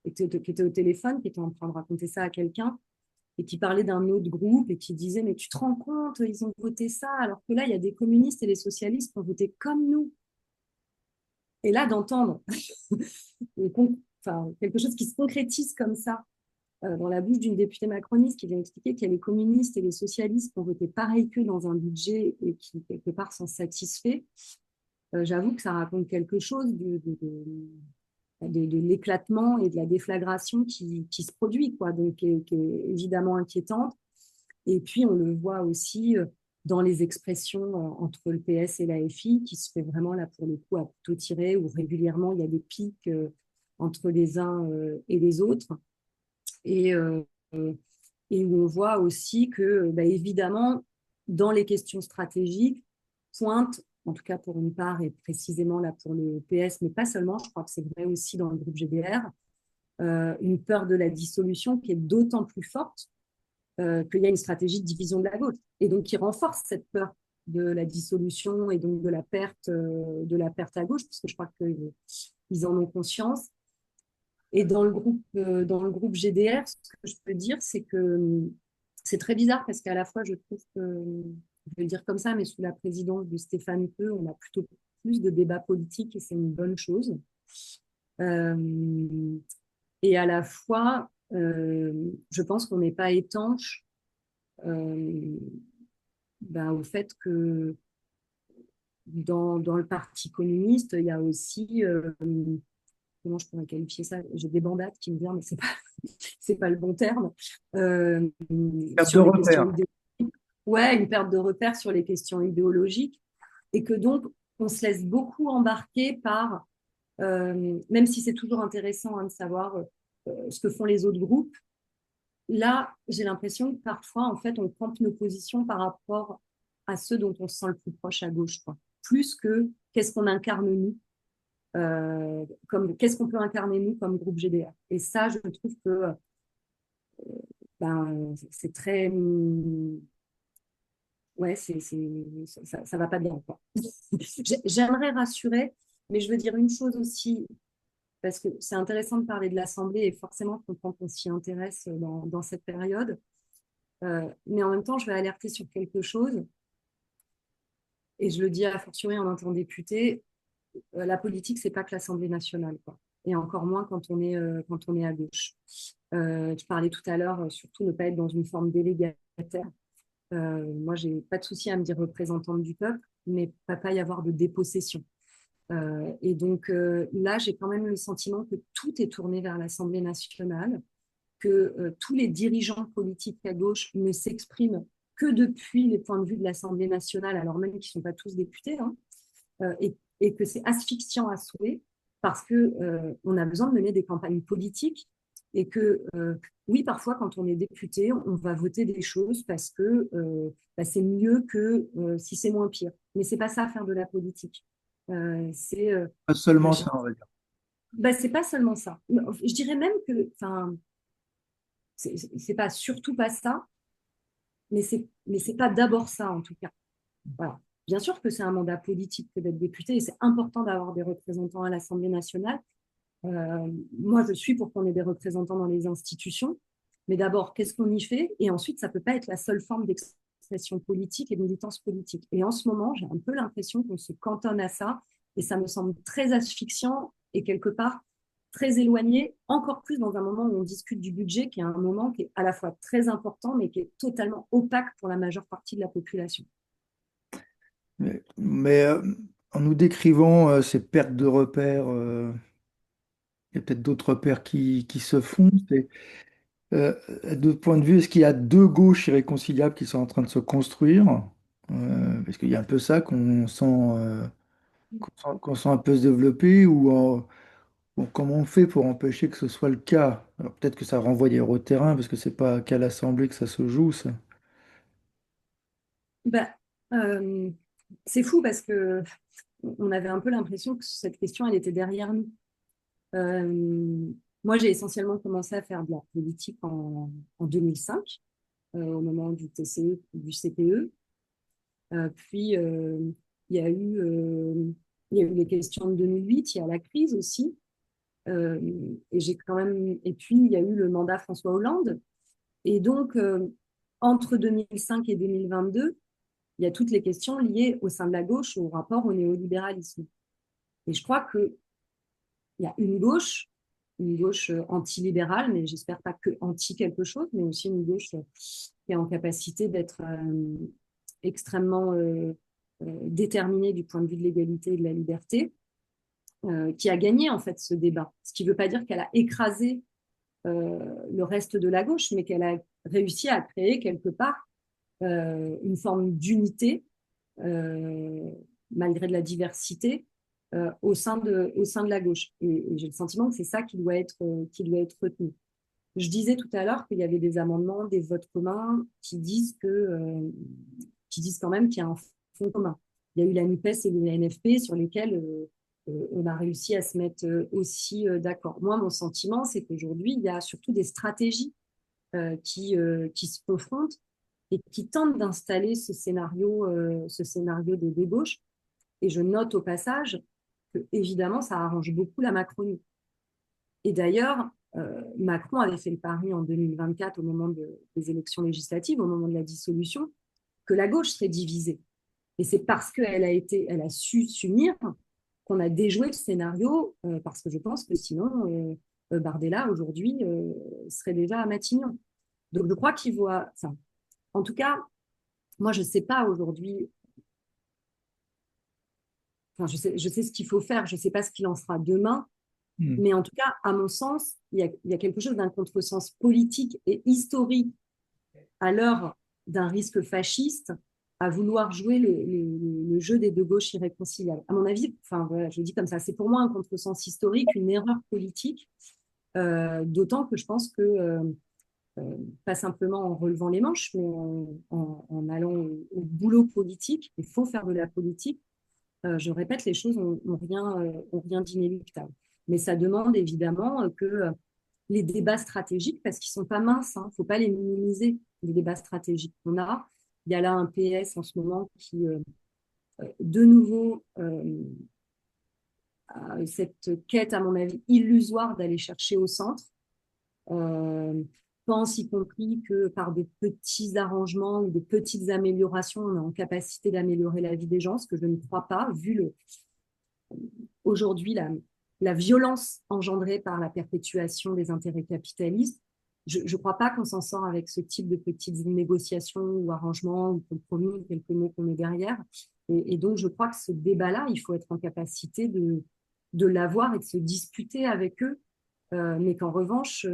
qui était au téléphone, qui était en train de raconter ça à quelqu'un et qui parlait d'un autre groupe et qui disait mais tu te rends compte, ils ont voté ça, alors que là, il y a des communistes et des socialistes qui ont voté comme nous. Et là, d'entendre quelque chose qui se concrétise comme ça dans la bouche d'une députée macroniste qui vient expliquer qu'il y a les communistes et les socialistes qui ont voté pareil qu'eux dans un budget et qui, quelque part, sont satisfaits, j'avoue que ça raconte quelque chose de l'éclatement et de la déflagration qui se produit, quoi, donc qui est évidemment inquiétante. Et puis, on le voit aussi dans les expressions entre le PS et la FI, qui se fait vraiment, là, pour le coup, à couteau tiré, où régulièrement, il y a des pics entre les uns et les autres. Et, et où on voit aussi que, évidemment, dans les questions stratégiques, pointe, en tout cas pour une part, et précisément là pour le PS, mais pas seulement, je crois que c'est vrai aussi dans le groupe GDR, une peur de la dissolution qui est d'autant plus forte qu'il y a une stratégie de division de la gauche, et donc qui renforce cette peur de la dissolution et donc de la perte à gauche, parce que je crois qu'ils en ont conscience. Et dans le groupe GDR, ce que je peux dire, c'est que c'est très bizarre parce qu'à la fois, je trouve que, je vais le dire comme ça, mais sous la présidence de Stéphane Peu, on a plutôt plus de débats politiques et c'est une bonne chose. Euh, et à la fois, je pense qu'on n'est pas étanche au fait que dans le Parti communiste, il y a aussi comment je pourrais qualifier ça? J'ai des bandades qui me viennent, mais c'est pas le bon terme. Perte de Sur les questions repère. idéologiques. Ouais, une perte de repères sur les questions idéologiques. Et que donc, on se laisse beaucoup embarquer par, même si c'est toujours intéressant de savoir ce que font les autres groupes, là, j'ai l'impression que parfois, en fait, on campe nos positions par rapport à ceux dont on se sent le plus proche à gauche, quoi. Plus que qu'est-ce qu'on incarne nous qu'est-ce qu'on peut incarner nous comme groupe GDR. Et ça, je trouve que c'est très ouais, ça va pas bien, quoi. J'aimerais rassurer, mais je veux dire une chose aussi, parce que c'est intéressant de parler de l'Assemblée et forcément je comprends qu'on s'y intéresse dans cette période, mais en même temps je vais alerter sur quelque chose et je le dis à fortiori en tant que député, la politique, c'est pas que l'Assemblée nationale, quoi. Et encore moins quand on est à gauche. Tu parlais tout à l'heure, surtout ne pas être dans une forme délégataire. Moi, j'ai pas de souci à me dire représentante du peuple, mais pas y avoir de dépossession. Et donc là, j'ai quand même le sentiment que tout est tourné vers l'Assemblée nationale, que tous les dirigeants politiques à gauche ne s'expriment que depuis les points de vue de l'Assemblée nationale, alors même qu'ils ne sont pas tous députés, hein, et que c'est asphyxiant à souhait parce que on a besoin de mener des campagnes politiques et que oui, parfois quand on est député, on va voter des choses parce que c'est mieux que si c'est moins pire. Mais c'est pas ça faire de la politique. C'est Pas seulement ça, on va dire. c'est pas seulement ça. Je dirais même que, enfin, c'est pas surtout pas ça, mais c'est pas d'abord ça en tout cas. Voilà. Bien sûr que c'est un mandat politique que d'être député et c'est important d'avoir des représentants à l'Assemblée nationale. Moi, je suis pour qu'on ait des représentants dans les institutions. Mais d'abord, qu'est-ce qu'on y fait? Et ensuite, ça ne peut pas être la seule forme d'expression politique et de militance politique. Et en ce moment, j'ai un peu l'impression qu'on se cantonne à ça et ça me semble très asphyxiant est quelque part très éloigné, encore plus dans un moment où on discute du budget, qui est un moment qui est à la fois très important, mais qui est totalement opaque pour la majeure partie de la population. Mais en nous décrivant ces pertes de repères, il y a peut-être d'autres repères qui se font. De votre point de vue, est-ce qu'il y a deux gauches irréconciliables qui sont en train de se construire? Parce qu'il y a un peu ça qu'on sent un peu se développer, ou comment on fait pour empêcher que ce soit le cas? Alors peut-être que ça renvoie d'ailleurs au terrain, parce que c'est pas qu'à l'Assemblée que ça se joue, ça. Bah, euh, c'est fou parce que on avait un peu l'impression que cette question, elle était derrière nous. Euh, Moi, j'ai essentiellement commencé à faire de la politique en 2005, au moment du TCE, du CPE. Puis, il y a eu, il y a eu les questions de 2008, il y a la crise aussi. Euh, et puis, il y a eu le mandat François Hollande. Et donc, entre 2005 et 2022, il y a toutes les questions liées au sein de la gauche au rapport au néolibéralisme. Et je crois qu'il y a une gauche antilibérale, mais j'espère pas que anti quelque chose, mais aussi une gauche qui est en capacité d'être extrêmement déterminée du point de vue de l'égalité et de la liberté, qui a gagné en fait ce débat. Ce qui ne veut pas dire qu'elle a écrasé le reste de la gauche, mais qu'elle a réussi à créer quelque part une forme d'unité euh, malgré de la diversité au sein de la gauche. Et j'ai le sentiment que c'est ça qui doit être retenu. Je disais tout à l'heure qu'il y avait des amendements, des votes communs qui disent quand même qu'il y a un fond commun. Il y a eu la NUPES et la NFP sur lesquels on a réussi à se mettre aussi d'accord. Moi, mon sentiment, c'est qu'aujourd'hui, il y a surtout des stratégies qui se confrontent et qui tentent d'installer ce scénario de débauche. Et je note au passage que, évidemment, ça arrange beaucoup la Macronie. Et d'ailleurs, Macron avait fait le pari en 2024, des élections législatives, au moment de la dissolution, que la gauche serait divisée. Et c'est parce elle a su s'unir qu'on a déjoué le scénario, parce que je pense que sinon, Bardella, aujourd'hui, serait déjà à Matignon. Donc, je crois qu'il voit ça. En tout cas, moi, je ne sais pas aujourd'hui, enfin, je sais ce qu'il faut faire, je ne sais pas ce qu'il en sera demain, Hmm. mais en tout cas, à mon sens, il y a quelque chose d'un contresens politique et historique à l'heure d'un risque fasciste à vouloir jouer le jeu des deux gauches irréconciliables. À mon avis, enfin, voilà, je le dis comme ça, c'est pour moi un contresens historique, une erreur politique, d'autant que je pense que pas simplement en relevant les manches, mais en allant au boulot politique. Il faut faire de la politique. Je répète, les choses ont rien d'inéluctable. Mais ça demande évidemment que les débats stratégiques, parce qu'ils ne sont pas minces, il ne faut pas les minimiser, les débats stratégiques qu'on a. Il y a là un PS en ce moment qui, de nouveau, a cette quête, à mon avis, illusoire d'aller chercher au centre. Euh, Pense y compris que par de petits arrangements ou de petites améliorations, on est en capacité d'améliorer la vie des gens, ce que je ne crois pas, vu aujourd'hui la violence engendrée par la perpétuation des intérêts capitalistes. Je ne crois pas qu'on s'en sort avec ce type de petites négociations ou arrangements ou compromis, quelques mots qu'on met derrière. Et donc, je crois que ce débat-là, il faut être en capacité de l'avoir et de se disputer avec eux, mais qu'en revanche,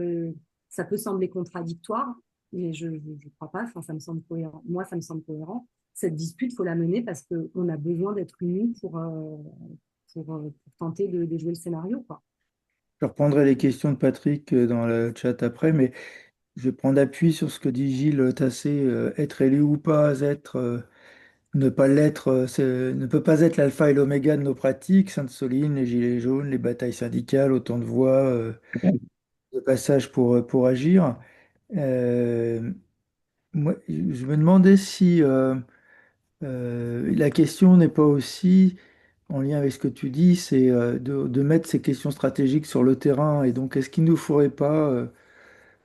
ça peut sembler contradictoire, mais je ne crois pas, enfin, ça me semble cohérent. Moi, ça me semble cohérent. Cette dispute, il faut la mener parce qu'on a besoin d'être unis pour tenter de jouer le scénario, quoi. Je reprendrai les questions de Patrick dans le chat après, mais je vais prendre appui sur ce que dit Gilles Tassé. Être élu ou pas être, ne pas l'être, ne peut pas être l'alpha et l'oméga de nos pratiques. Sainte-Soline, les gilets jaunes, les batailles syndicales, autant de voix de passage pour agir. Euh, Moi, je me demandais si la question n'est pas aussi, en lien avec ce que tu dis, c'est de mettre ces questions stratégiques sur le terrain. Et donc, est-ce qu'il ne nous faudrait pas,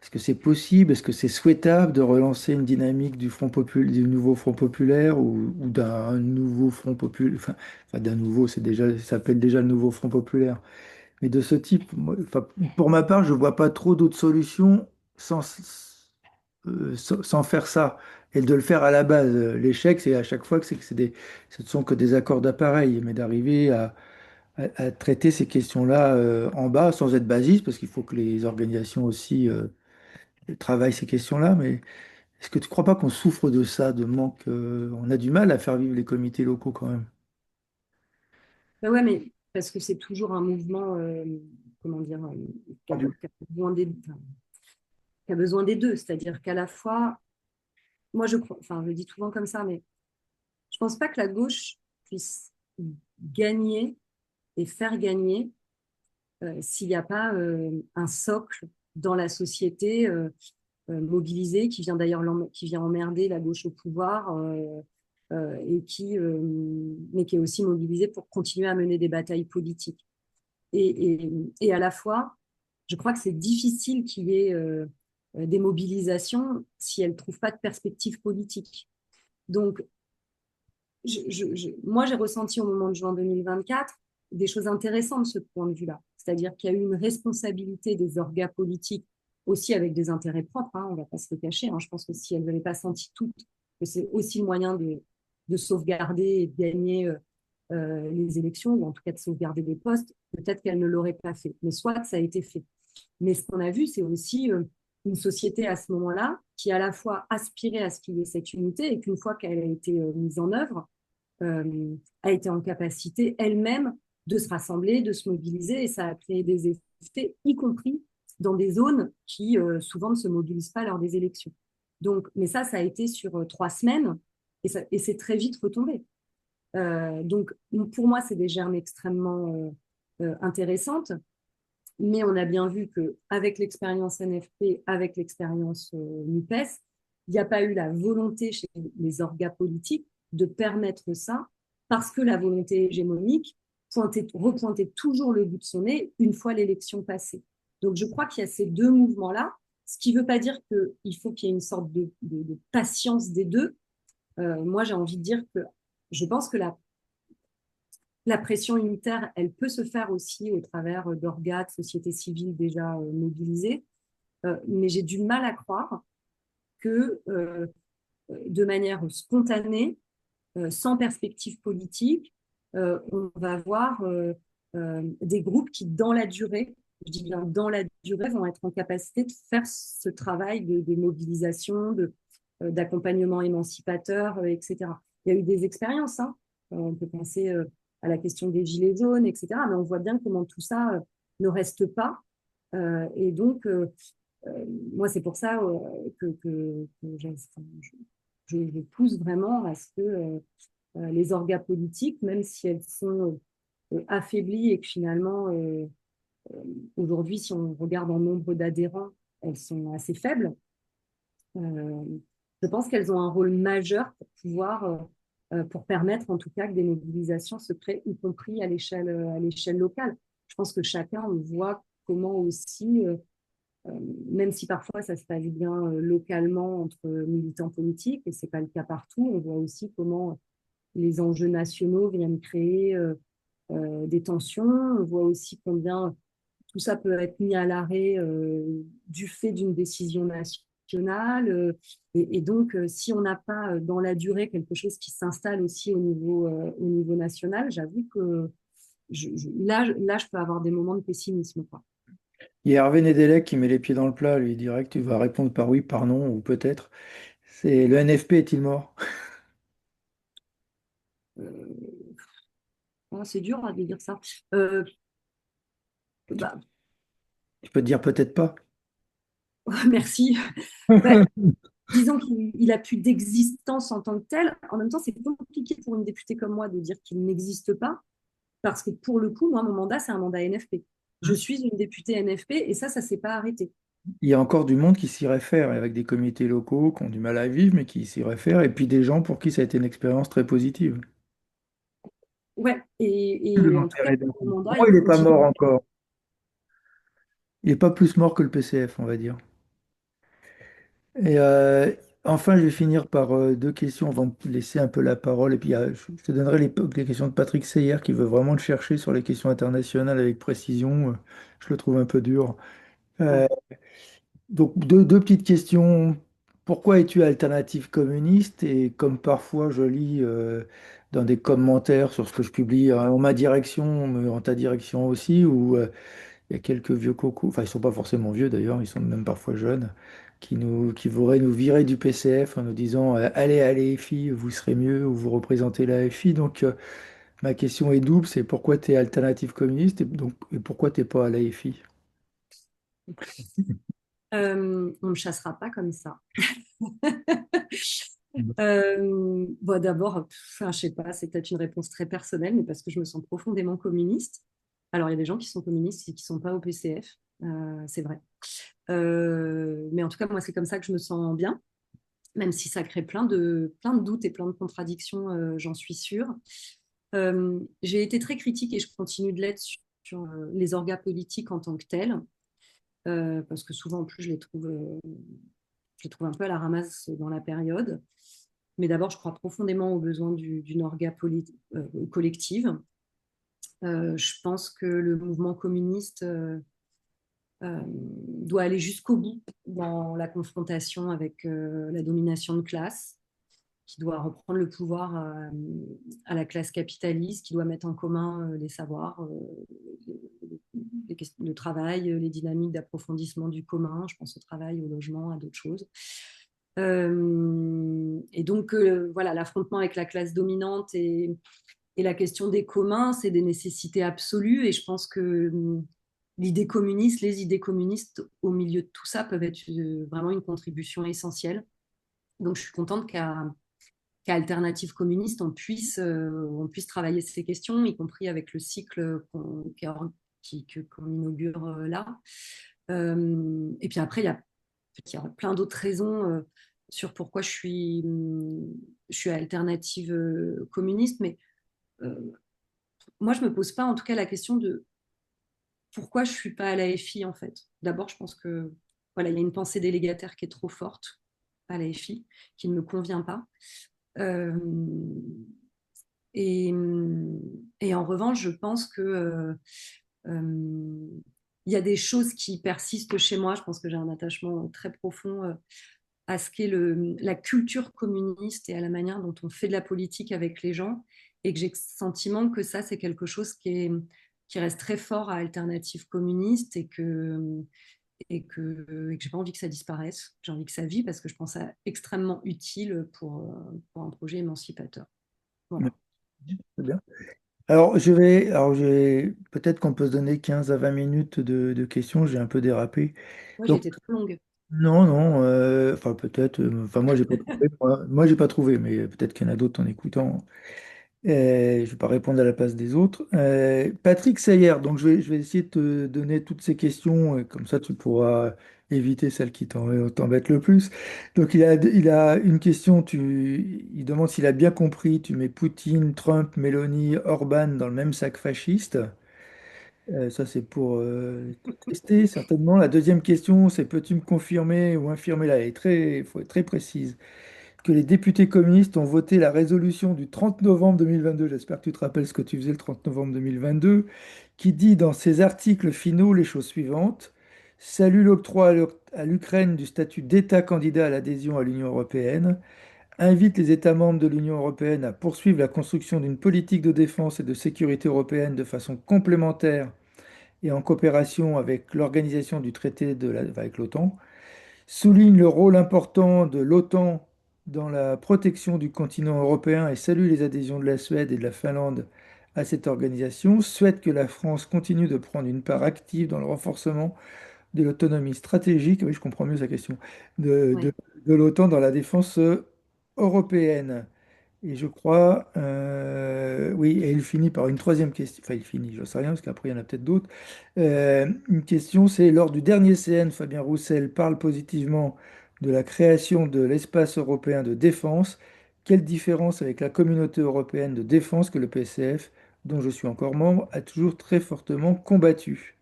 est-ce que c'est possible, est-ce que c'est souhaitable de relancer une dynamique du nouveau Front populaire ou d'un nouveau Front populaire, enfin, d'un nouveau, c'est déjà, ça s'appelle déjà le nouveau Front populaire, Mais de ce type, enfin, pour ma part, je ne vois pas trop d'autres solutions sans faire ça. Et de le faire à la base. L'échec, c'est à chaque fois ce ne sont que des accords d'appareil, mais d'arriver à traiter ces questions-là en bas sans être basiste, parce qu'il faut que les organisations aussi travaillent ces questions-là. Mais est-ce que tu ne crois pas qu'on souffre de ça, de manque, on a du mal à faire vivre les comités locaux quand même? Ben ouais, mais parce que c'est toujours un mouvement, comment dire, qui a besoin enfin, qui a besoin des deux. C'est-à-dire qu'à la fois, moi je crois, enfin je le dis souvent comme ça, mais je pense pas que la gauche puisse gagner et faire gagner s'il n'y a pas un socle dans la société mobilisé qui vient d'ailleurs qui vient emmerder la gauche au pouvoir mais qui est aussi mobilisé pour continuer à mener des batailles politiques. Et à la fois, je crois que c'est difficile qu'il y ait des mobilisations si elles ne trouvent pas de perspective politique. Donc, moi, j'ai ressenti au moment de juin 2024 des choses intéressantes de ce point de vue-là. C'est-à-dire qu'il y a eu une responsabilité des orgas politiques aussi avec des intérêts propres, hein, on ne va pas se le cacher. Hein. Je pense que si elles n'avaient pas senti toutes que c'est aussi le moyen de sauvegarder et de gagner les élections, ou en tout cas de sauvegarder des postes, peut-être qu'elles ne l'auraient pas fait. Mais soit ça a été fait. Mais ce qu'on a vu, c'est aussi une société à ce moment-là qui à la fois aspirait à ce qu'il y ait cette unité et qu'une fois qu'elle a été mise en œuvre, a été en capacité elle-même de se rassembler, de se mobiliser, et ça a créé des effets, y compris dans des zones qui souvent ne se mobilisent pas lors des élections. Donc, mais ça a été sur 3 semaines et c'est très vite retombé. Donc, pour moi, c'est des germes extrêmement intéressantes, mais on a bien vu qu'avec l'expérience NFP, avec l'expérience NUPES, il n'y a pas eu la volonté chez les orgas politiques de permettre ça, parce que la volonté hégémonique repointait toujours le bout de son nez une fois l'élection passée. Donc je crois qu'il y a ces deux mouvements-là, ce qui ne veut pas dire qu'il faut qu'il y ait une sorte de patience des deux. Moi, j'ai envie de dire que je pense que la pression unitaire, elle peut se faire aussi au travers d'organes, de sociétés civiles déjà mobilisées, mais j'ai du mal à croire que de manière spontanée, sans perspective politique, on va avoir des groupes qui, dans la durée, je dis bien dans la durée, vont être en capacité de faire ce travail de mobilisation, d'accompagnement émancipateur, etc. Il y a eu des expériences, hein. On peut penser à la question des gilets jaunes, etc. Mais on voit bien comment tout ça ne reste pas. Et donc, moi, c'est pour ça je pousse vraiment à ce que les orgas politiques, même si elles sont affaiblies et que finalement, aujourd'hui, si on regarde en nombre d'adhérents, elles sont assez faibles, euh, je pense qu'elles ont un rôle majeur pour permettre en tout cas que des mobilisations se créent, y compris à l'échelle locale. Je pense que chacun on voit comment aussi, euh, même si parfois ça se passe bien localement entre militants politiques, et c'est pas le cas partout, on voit aussi comment les enjeux nationaux viennent créer des tensions. On voit aussi combien tout ça peut être mis à l'arrêt du fait d'une décision nationale. Et donc, si on n'a pas dans la durée quelque chose qui s'installe aussi au niveau national, j'avoue que là, je peux avoir des moments de pessimisme, quoi. Il y a Hervé Nedelec qui met les pieds dans le plat, lui, direct, tu vas répondre par oui, par non, ou peut-être. C'est le NFP est-il mort? Euh, c'est dur à dire ça. Bah, Je peux te dire peut-être pas. merci. Bah, disons qu'il a plus d'existence en tant que tel. En même temps, c'est compliqué pour une députée comme moi de dire qu'il n'existe pas, parce que pour le coup, moi, mon mandat, c'est un mandat NFP. Je suis une députée NFP et ça ne s'est pas arrêté. Il y a encore du monde qui s'y réfère, avec des comités locaux qui ont du mal à vivre, mais qui s'y réfèrent, et puis des gens pour qui ça a été une expérience très positive. Ouais, et en tout cas, L'intérêt d'un mon coup. mandat, Non, il il n'est pas mort continue. encore. Il n'est pas plus mort que le PCF, on va dire. Et Enfin, je vais finir par deux questions avant de te laisser un peu la parole. Et puis, je te donnerai les questions de Patrick Seyer qui veut vraiment le chercher sur les questions internationales avec précision. Je le trouve un peu dur. Ouais. Euh, donc, deux petites questions. Pourquoi es-tu alternative communiste? Et comme parfois je lis dans des commentaires sur ce que je publie en ma direction, mais en ta direction aussi, où il y a quelques vieux cocos, enfin ils sont pas forcément vieux d'ailleurs, ils sont même parfois jeunes, qui voudraient nous virer du PCF en nous disant allez, allez, FI, vous serez mieux, ou vous représentez la FI. Donc ma question est double, c'est pourquoi tu es alternative communiste et pourquoi t'es pas à la FI? On me chassera pas comme ça. Bon, d'abord, enfin, je sais pas, c'est peut-être une réponse très personnelle, mais parce que je me sens profondément communiste. Alors, il y a des gens qui sont communistes et qui sont pas au PCF, c'est vrai. Mais en tout cas, moi, c'est comme ça que je me sens bien, même si ça crée plein de doutes et plein de contradictions, j'en suis sûre. J'ai été très critique et je continue de l'être sur les orgas politiques en tant que tels, parce que souvent, en plus, je les trouve un peu à la ramasse dans la période. Mais d'abord, je crois profondément aux besoins d'une collective. Je pense que le mouvement communiste doit aller jusqu'au bout dans la confrontation avec la domination de classe, qui doit reprendre le pouvoir à la classe capitaliste, qui doit mettre en commun les savoirs, les questions de travail, les dynamiques d'approfondissement du commun. Je pense au travail, au logement, à d'autres choses. Et donc, voilà, l'affrontement avec la classe dominante et la question des communs, c'est des nécessités absolues. Et je pense que l'idée communiste, les idées communistes au milieu de tout ça peuvent être vraiment une contribution essentielle. Donc, je suis contente qu'à Alternative Communiste, on puisse travailler ces questions, y compris avec le cycle qu'on inaugure là. Et puis après, il y a plein d'autres raisons sur pourquoi je suis alternative communiste, mais moi, je ne me pose pas en tout cas la question de pourquoi je ne suis pas à la FI en fait. D'abord, je pense que voilà, il y a une pensée délégataire qui est trop forte à la FI, qui ne me convient pas. Euh, et, et, en revanche, je pense que il y a des choses qui persistent chez moi. Je pense que j'ai un attachement très profond à ce qu'est la culture communiste et à la manière dont on fait de la politique avec les gens. Et que j'ai le sentiment que ça, c'est quelque chose qui reste très fort à Alternative communiste et que j'ai pas envie que ça disparaisse. J'ai envie que ça vive parce que je pense ça extrêmement utile pour un projet émancipateur. Ouais, Voilà. c'est bien. Alors peut-être qu'on peut se donner 15 à 20 minutes de questions, j'ai un peu dérapé. Moi, j'ai Donc, été trop longue. non, non, enfin peut-être, enfin moi j'ai pas trouvé, moi, j'ai pas trouvé, mais peut-être qu'il y en a d'autres en écoutant. Je ne vais pas répondre à la place des autres. Patrick Sayer, donc je vais essayer de te donner toutes ces questions, comme ça tu pourras éviter celles qui t'embêtent le plus. Donc il a une question, il demande s'il a bien compris, tu mets Poutine, Trump, Meloni, Orban dans le même sac fasciste. Ça c'est pour tester certainement. La deuxième question, c'est peux-tu me confirmer ou infirmer là, elle est très, faut être très précise que les députés communistes ont voté la résolution du 30 novembre 2022, j'espère que tu te rappelles ce que tu faisais le 30 novembre 2022, qui dit dans ses articles finaux les choses suivantes. Salue l'octroi à l'Ukraine du statut d'État candidat à l'adhésion à l'Union européenne, invite les États membres de l'Union européenne à poursuivre la construction d'une politique de défense et de sécurité européenne de façon complémentaire et en coopération avec l'organisation du traité avec l'OTAN, souligne le rôle important de l'OTAN dans la protection du continent européen et salue les adhésions de la Suède et de la Finlande à cette organisation, souhaite que la France continue de prendre une part active dans le renforcement de l'autonomie stratégique, oui, je comprends mieux sa question, de, Ouais. de, de l'OTAN dans la défense européenne. Et je crois, oui, et il finit par une troisième question. Enfin, il finit, je ne sais rien, parce qu'après, il y en a peut-être d'autres. Une question, c'est, lors du dernier CN, Fabien Roussel parle positivement de la création de l'espace européen de défense. Quelle différence avec la communauté européenne de défense que le PCF, dont je suis encore membre, a toujours très fortement combattu?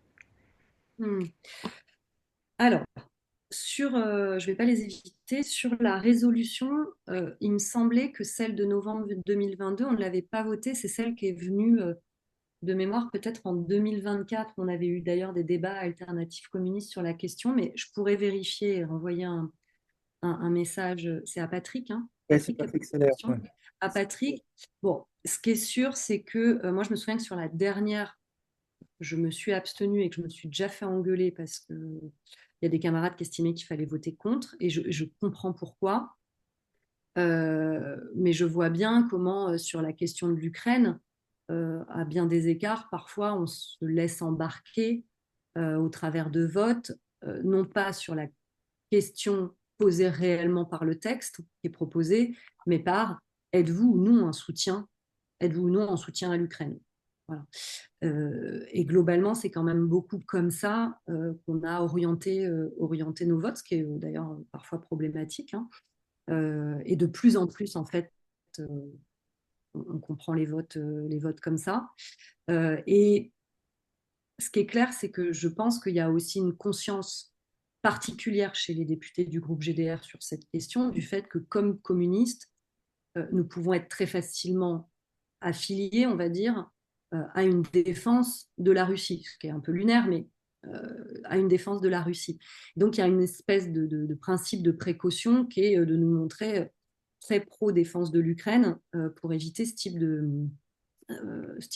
Hmm. Alors, je vais pas les éviter, sur la résolution, il me semblait que celle de novembre 2022, on ne l'avait pas votée, c'est celle qui est venue de mémoire peut-être en 2024. On avait eu d'ailleurs des débats alternatifs communistes sur la question, mais je pourrais vérifier et renvoyer un message. C'est à Patrick, hein, Ouais, c'est Patrick qui a Patrick posé la Seller. question. À Patrick, bon, ce qui est sûr, c'est que moi, je me souviens que sur la dernière, je me suis abstenue et que je me suis déjà fait engueuler parce que il y a des camarades qui estimaient qu'il fallait voter contre, et je comprends pourquoi. Mais je vois bien comment, sur la question de l'Ukraine, à bien des écarts, parfois on se laisse embarquer au travers de votes, non pas sur la question posée réellement par le texte qui est proposé, mais par êtes-vous ou non un soutien, êtes-vous ou non en soutien à l'Ukraine. Voilà. Et globalement, c'est quand même beaucoup comme ça qu'on a orienté nos votes, ce qui est d'ailleurs parfois problématique, hein. Et de plus en plus, en fait, euh, on comprend les votes comme ça. Et ce qui est clair, c'est que je pense qu'il y a aussi une conscience particulière chez les députés du groupe GDR sur cette question, du fait que comme communistes, nous pouvons être très facilement affiliés, on va dire, à une défense de la Russie, ce qui est un peu lunaire, mais à une défense de la Russie. Donc il y a une espèce de principe de précaution qui est de nous montrer très pro-défense de l'Ukraine pour éviter ce type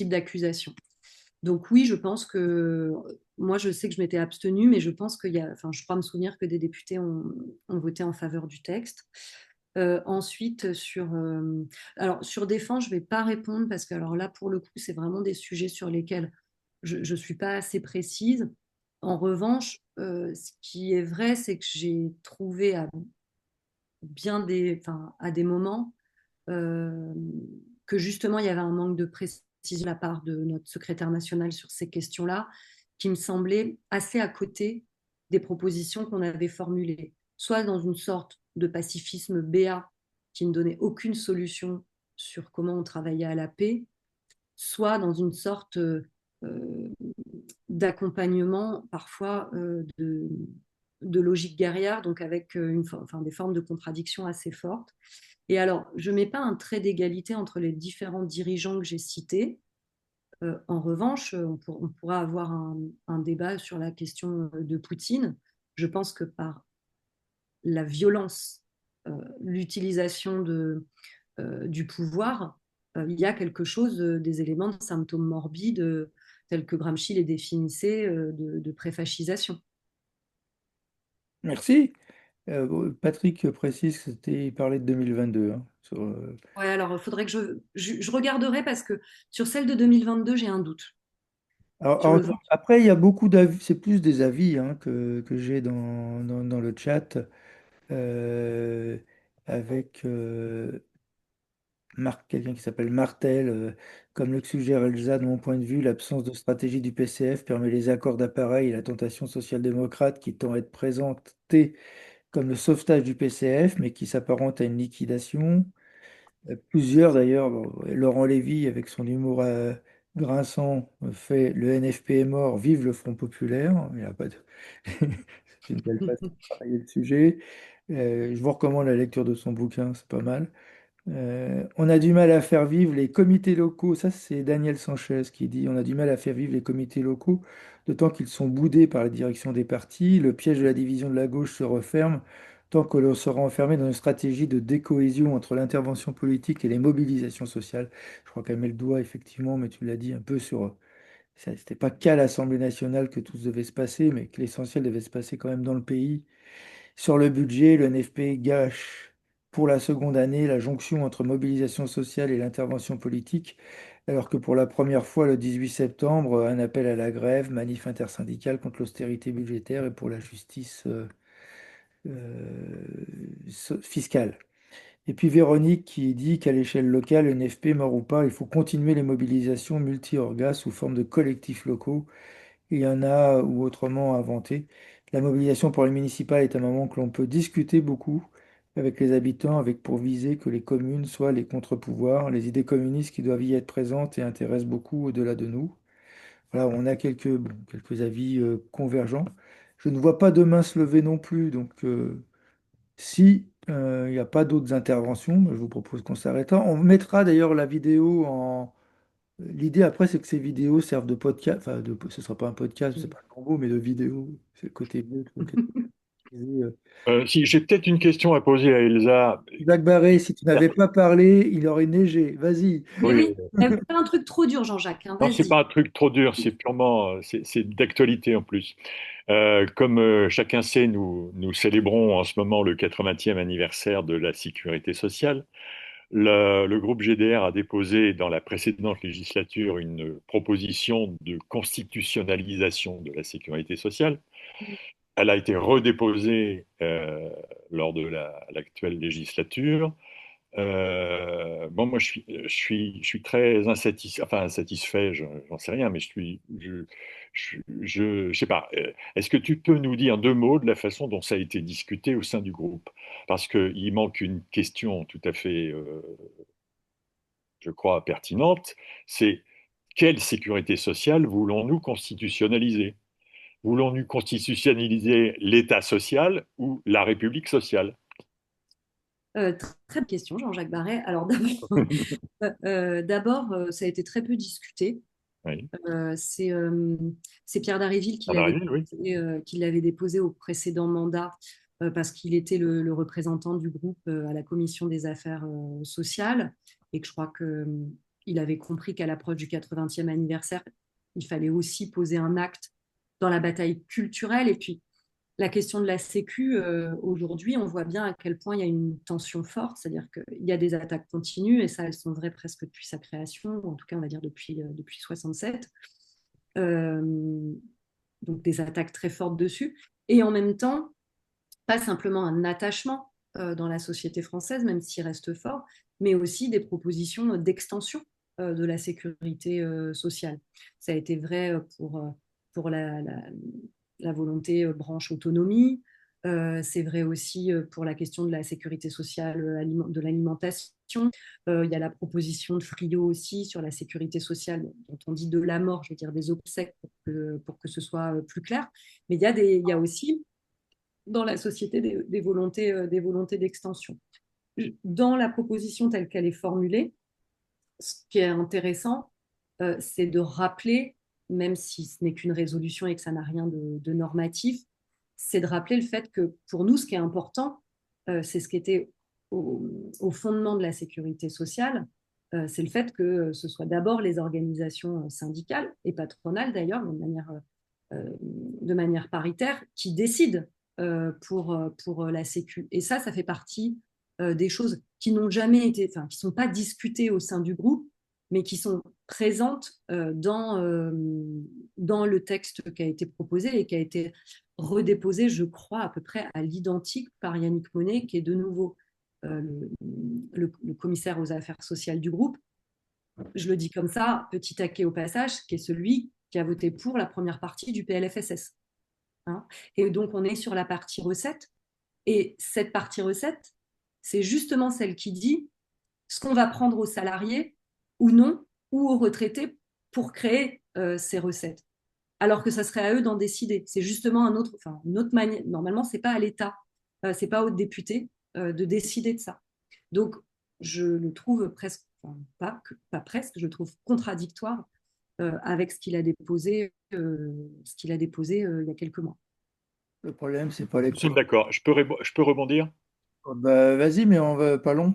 d'accusation. Donc oui, je pense que moi, je sais que je m'étais abstenue, mais je pense qu'il y a, enfin, je crois me souvenir que des députés ont voté en faveur du texte. Ensuite, alors, sur défense, je ne vais pas répondre parce que alors là, pour le coup, c'est vraiment des sujets sur lesquels je ne suis pas assez précise. En revanche, ce qui est vrai, c'est que j'ai trouvé à des moments euh, que justement, il y avait un manque de précision de la part de notre secrétaire national sur ces questions-là, qui me semblait assez à côté des propositions qu'on avait formulées, soit dans une sorte de pacifisme béat qui ne donnait aucune solution sur comment on travaillait à la paix, soit dans une sorte d'accompagnement parfois de logique guerrière, donc avec enfin, des formes de contradiction assez fortes. Et alors, je ne mets pas un trait d'égalité entre les différents dirigeants que j'ai cités. En revanche, on pourra avoir un débat sur la question de Poutine. Je pense que par la violence, l'utilisation du pouvoir, il y a quelque chose, des éléments de symptômes morbides, tels que Gramsci les définissait, de préfascisation. Merci. Patrick précise que il parlait de 2022, hein, Ouais, alors il faudrait que je regarderai parce que sur celle de 2022, j'ai un doute sur le vote. après, il y a beaucoup d'avis, c'est plus des avis hein, que j'ai dans le chat euh, avec quelqu'un qui s'appelle Martel. Comme le suggère Elsa, de mon point de vue, l'absence de stratégie du PCF permet les accords d'appareil et la tentation social-démocrate qui tend à être présentée comme le sauvetage du PCF, mais qui s'apparente à une liquidation. Plusieurs d'ailleurs, bon, Laurent Lévy, avec son humour grinçant, fait le NFP est mort, vive le Front populaire. Il y a pas de... C'est une belle façon de travailler le sujet. Je vous recommande la lecture de son bouquin, c'est pas mal. On a du mal à faire vivre les comités locaux. Ça, c'est Daniel Sanchez qui dit on a du mal à faire vivre les comités locaux, d'autant qu'ils sont boudés par la direction des partis. Le piège de la division de la gauche se referme tant que l'on sera enfermé dans une stratégie de décohésion entre l'intervention politique et les mobilisations sociales. Je crois qu'elle met le doigt, effectivement, mais tu l'as dit un peu sur. C'était pas qu'à l'Assemblée nationale que tout devait se passer, mais que l'essentiel devait se passer quand même dans le pays. Sur le budget, le NFP gâche pour la seconde année la jonction entre mobilisation sociale et l'intervention politique, alors que pour la première fois le 18 septembre, un appel à la grève, manif intersyndicale contre l'austérité budgétaire et pour la justice fiscale. Et puis Véronique qui dit qu'à l'échelle locale, le NFP, mort ou pas, il faut continuer les mobilisations multi-orgas sous forme de collectifs locaux. Il y en a ou autrement inventé. La mobilisation pour les municipales est un moment que l'on peut discuter beaucoup avec les habitants, avec pour viser que les communes soient les contre-pouvoirs, les idées communistes qui doivent y être présentes et intéressent beaucoup au-delà de nous. Voilà, on a quelques avis convergents. Je ne vois pas demain se lever non plus. Donc, si il n'y a pas d'autres interventions, je vous propose qu'on s'arrête là. On mettra d'ailleurs la vidéo en. L'idée après, c'est que ces vidéos servent de podcast. Enfin, ce ne sera pas un podcast, c'est pas le combo, mais de vidéo. C'est le côté mieux. Si j'ai peut-être une question à poser à Elsa. Jacques Barré, si tu n'avais pas parlé, il aurait neigé. Vas-y. Mais Oui, oui, pas un truc trop dur, Jean-Jacques, hein, non, c'est pas vas-y. un truc trop dur, c'est purement, c'est d'actualité en plus. Comme chacun sait, nous célébrons en ce moment le 80e anniversaire de la sécurité sociale. Le groupe GDR a déposé dans la précédente législature une proposition de constitutionnalisation de la sécurité sociale. Elle a été redéposée lors de l'actuelle législature. Bon, moi, je suis très insatisfait, enfin insatisfait, j'en sais rien, mais je sais pas. Est-ce que tu peux nous dire deux mots de la façon dont ça a été discuté au sein du groupe? Parce qu'il manque une question tout à fait, je crois, pertinente. C'est quelle sécurité sociale voulons-nous constitutionnaliser? Voulons-nous constitutionnaliser l'État social ou la République sociale? Très bonne question, Jean-Jacques Barret. Alors d'abord, ça a été très peu discuté. Oui, Euh, c'est euh, c'est Pierre Dharréville André, oui. qui l'avait déposé au précédent mandat parce qu'il était le représentant du groupe à la commission des affaires sociales et que je crois qu'il avait compris qu'à l'approche du 80e anniversaire, il fallait aussi poser un acte dans la bataille culturelle. Et puis, la question de la sécu, aujourd'hui, on voit bien à quel point il y a une tension forte, c'est-à-dire qu'il y a des attaques continues, et ça, elles sont vraies presque depuis sa création, ou en tout cas, on va dire depuis 67. Euh, donc, des attaques très fortes dessus. Et en même temps, pas simplement un attachement dans la société française, même s'il reste fort, mais aussi des propositions d'extension de la sécurité sociale. Ça a été vrai pour la volonté branche autonomie. C'est vrai aussi pour la question de la sécurité sociale de l'alimentation. Il y a la proposition de Friot aussi sur la sécurité sociale, dont on dit de la mort, je veux dire des obsèques pour que ce soit plus clair. Mais il y a aussi dans la société des volontés d'extension. Dans la proposition telle qu'elle est formulée, ce qui est intéressant, c'est de rappeler, même si ce n'est qu'une résolution et que ça n'a rien de normatif, c'est de rappeler le fait que pour nous, ce qui est important, c'est ce qui était au fondement de la sécurité sociale, c'est le fait que ce soit d'abord les organisations syndicales et patronales d'ailleurs, de manière paritaire, qui décident pour la Sécu. Et ça fait partie des choses qui n'ont jamais été, enfin, qui ne sont pas discutées au sein du groupe, mais qui sont présentes dans le texte qui a été proposé et qui a été redéposé, je crois, à peu près à l'identique par Yannick Monet, qui est de nouveau le commissaire aux affaires sociales du groupe. Je le dis comme ça, petit taquet au passage, qui est celui qui a voté pour la première partie du PLFSS. Hein. Et donc, on est sur la partie recette. Et cette partie recette, c'est justement celle qui dit ce qu'on va prendre aux salariés ou non, ou aux retraités pour créer ces recettes. Alors que ça serait à eux d'en décider. C'est justement une autre manière. Normalement, c'est pas à l'État, c'est pas aux députés de décider de ça. Donc, je le trouve presque, enfin, pas presque, je le trouve contradictoire avec ce qu'il a déposé il y a quelques mois. Le problème, c'est pas les Nous sommes couleurs. d'accord. Je peux rebondir? Oh, bah, vas-y, mais on va pas long.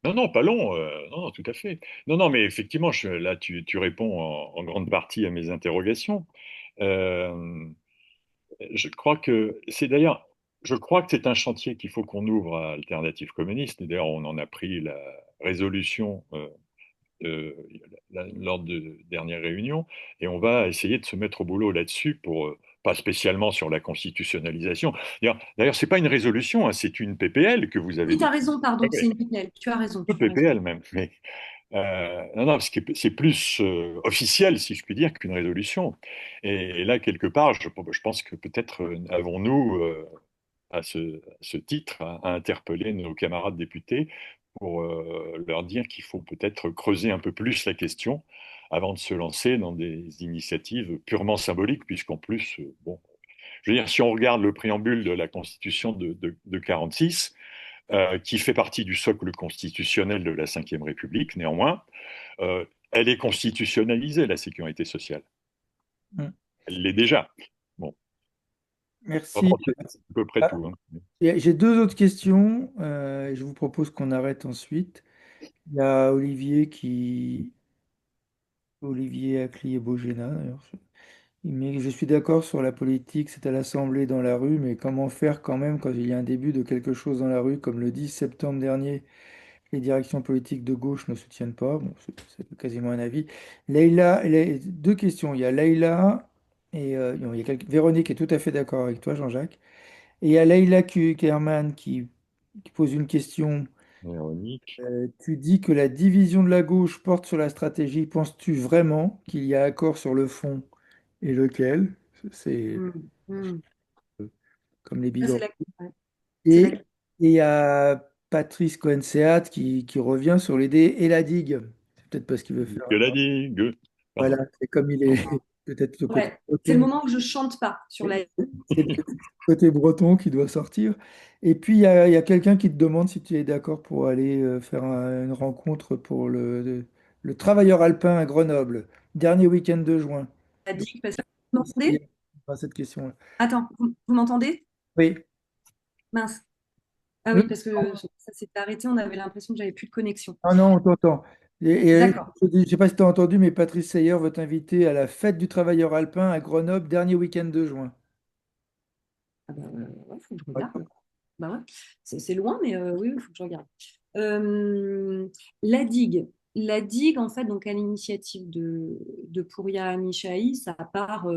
Non, non, pas long. Non, non, tout à fait. Non, non, mais effectivement, là, tu réponds en grande partie à mes interrogations. Euh, je crois que c'est d'ailleurs, je crois que c'est un chantier qu'il faut qu'on ouvre à Alternative communiste. Et d'ailleurs, on en a pris la résolution euh, lors de dernière réunion, et on va essayer de se mettre au boulot là-dessus pour pas spécialement sur la constitutionnalisation. D'ailleurs, c'est pas une résolution, hein, c'est une PPL que vous avez Oui, tu as déposée. raison, pardon, c'est une PPL. Tu as raison, Peu tu as raison. PPL même, mais non, non, parce que c'est plus officiel, si je puis dire, qu'une résolution. Et là, quelque part, je pense que peut-être avons-nous, à ce titre, à interpeller nos camarades députés pour leur dire qu'il faut peut-être creuser un peu plus la question avant de se lancer dans des initiatives purement symboliques, puisqu'en plus, bon, Je veux dire, si on regarde le préambule de la Constitution de 46, qui fait partie du socle constitutionnel de la Ve République, néanmoins, elle est constitutionnalisée, la sécurité sociale. Mm. Elle l'est déjà. Bon, Merci. vraiment, c'est à peu près Ah, tout, hein. j'ai deux autres questions. Et je vous propose qu'on arrête ensuite. Il y a Olivier Aclier-Bogéna, d'ailleurs. Mais je suis d'accord sur la politique, c'est à l'Assemblée dans la rue, mais comment faire quand même quand il y a un début de quelque chose dans la rue, comme le 10 septembre dernier, les directions politiques de gauche ne soutiennent pas. Bon, c'est quasiment un avis. Deux questions. Il y a Leïla et non, il y a Véronique qui est tout à fait d'accord avec toi, Jean-Jacques. Et il y a Leïla Kerman qui pose une question. Véronique. Tu dis que la division de la gauche porte sur la stratégie. Penses-tu vraiment qu'il y a accord sur le fond et lequel? C'est Mm, mm. comme les Ça, bigorneaux. ouais. C'est Et la... et il y a Patrice Cohen-Seat qui revient sur l'idée et la digue. C'est peut-être parce qu'il veut faire. Que la digue. Voilà, Pardon. c'est comme il est peut-être le côté Ouais. C'est le breton. moment où je chante pas sur la... C'est le côté breton qui doit sortir. Et puis il y a quelqu'un qui te demande si tu es d'accord pour aller faire une rencontre pour le travailleur alpin à Grenoble, dernier week-end de juin. la digue, parce que vous Il y m'entendez? a cette question-là. Attends, vous m'entendez? Oui. Mince. Ah Nous- oui, parce que ça s'est arrêté, on avait l'impression que j'avais plus de connexion. Ah non, on t'entend. D'accord. Je ne sais pas si tu as entendu, mais Patrice Seyer veut t'inviter à la fête du travailleur alpin à Grenoble, dernier week-end de juin. Ah bah, ouais, faut que je regarde. Bah ouais. C'est loin, mais oui, il faut que je regarde. Euh, la digue. La digue, en fait, donc à l'initiative de Pouria Amichai, ça part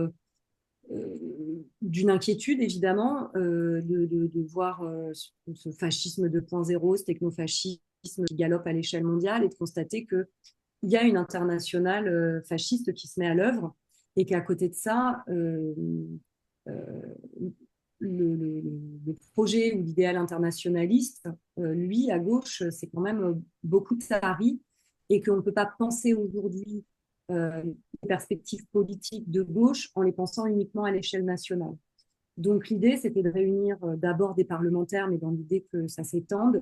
d'une inquiétude, évidemment, de voir ce fascisme 2.0, ce technofascisme qui galope à l'échelle mondiale et de constater qu'il y a une internationale fasciste qui se met à l'œuvre et qu'à côté de ça, euh, le projet ou l'idéal internationaliste, lui, à gauche, c'est quand même beaucoup de tari et qu'on ne peut pas penser aujourd'hui les perspectives politiques de gauche en les pensant uniquement à l'échelle nationale. Donc l'idée, c'était de réunir d'abord des parlementaires, mais dans l'idée que ça s'étende,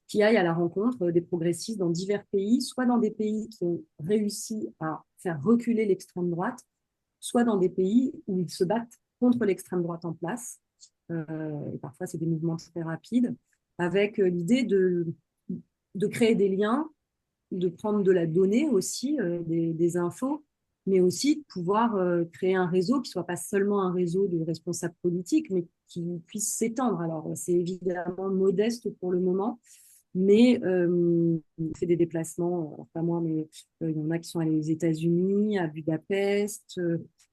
qui aillent à la rencontre des progressistes dans divers pays, soit dans des pays qui ont réussi à faire reculer l'extrême droite, soit dans des pays où ils se battent contre l'extrême droite en place. Et parfois, c'est des mouvements très rapides, avec l'idée de créer des liens, de prendre de la donnée aussi, des infos, mais aussi de pouvoir créer un réseau qui ne soit pas seulement un réseau de responsables politiques, mais qui puisse s'étendre. Alors, c'est évidemment modeste pour le moment, mais on fait des déplacements, alors pas moi, mais il y en a qui sont allés aux États-Unis, à Budapest,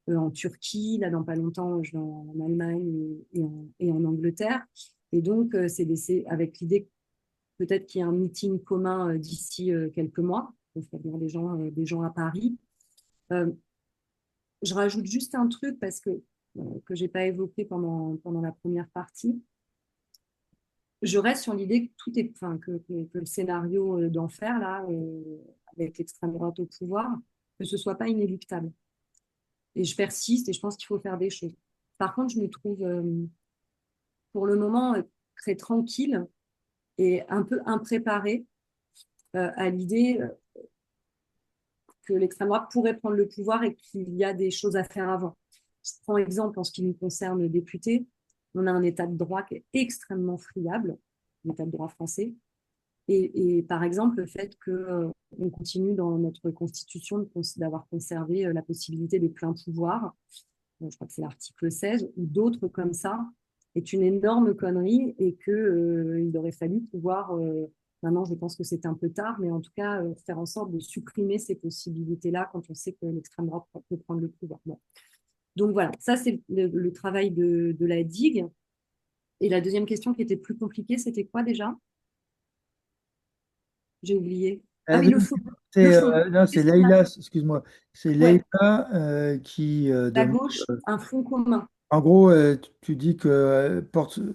en Turquie, là dans pas longtemps, je vais en Allemagne et en Angleterre. Et donc, c'est avec l'idée peut-être qu'il y a un meeting commun d'ici quelques mois, pour faire venir des gens à Paris. Euh, je rajoute juste un truc parce que je n'ai pas évoqué pendant la première partie. Je reste sur l'idée que tout est, enfin, que le scénario d'enfer, là, avec l'extrême droite au pouvoir, que ce soit pas inéluctable. Et je persiste et je pense qu'il faut faire des choses. Par contre, je me trouve pour le moment très tranquille et un peu impréparée à l'idée que l'extrême droite pourrait prendre le pouvoir et qu'il y a des choses à faire avant. Je prends exemple en ce qui nous concerne, les députés. On a un état de droit qui est extrêmement friable, l'état de droit français. Et par exemple, le fait qu'on continue dans notre constitution d'avoir conservé la possibilité des pleins pouvoirs, je crois que c'est l'article 16, ou d'autres comme ça, est une énorme connerie et qu'il aurait fallu pouvoir, maintenant je pense que c'est un peu tard, mais en tout cas faire en sorte de supprimer ces possibilités-là quand on sait que l'extrême droite peut prendre le pouvoir. Bon. Donc voilà, ça c'est le travail de la digue. Et la deuxième question qui était plus compliquée, c'était quoi déjà? J'ai oublié. Ah oui, Donc, le fond. Le fond. non, c'est Qu'est-ce qu'on a? Leïla, excuse-moi, c'est Ouais, Leïla qui la demande. gauche, un front commun. En gros, tu dis que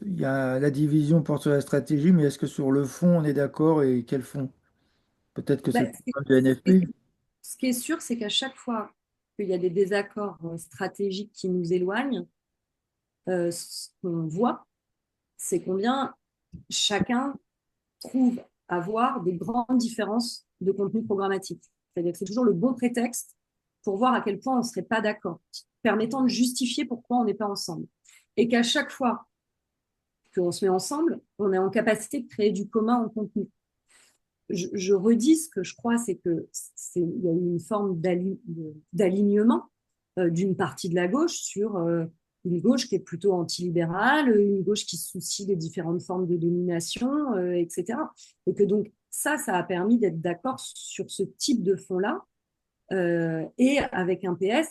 il y a, la division porte sur la stratégie, mais est-ce que sur le fond, on est d'accord et quel fond? Peut-être que c'est Bah, le programme du NFP. ce qui est sûr, c'est qu'à chaque fois qu'il y a des désaccords stratégiques qui nous éloignent, ce qu'on voit, c'est combien chacun trouve avoir des grandes différences de contenu programmatique. C'est-à-dire que c'est toujours le bon prétexte pour voir à quel point on ne serait pas d'accord, permettant de justifier pourquoi on n'est pas ensemble. Et qu'à chaque fois qu'on se met ensemble, on est en capacité de créer du commun en contenu. Je redis ce que je crois, c'est que il y a une forme d'alignement d'une partie de la gauche sur une gauche qui est plutôt antilibérale, une gauche qui se soucie des différentes formes de domination, etc. Et que donc ça a permis d'être d'accord sur ce type de fond-là, et avec un PS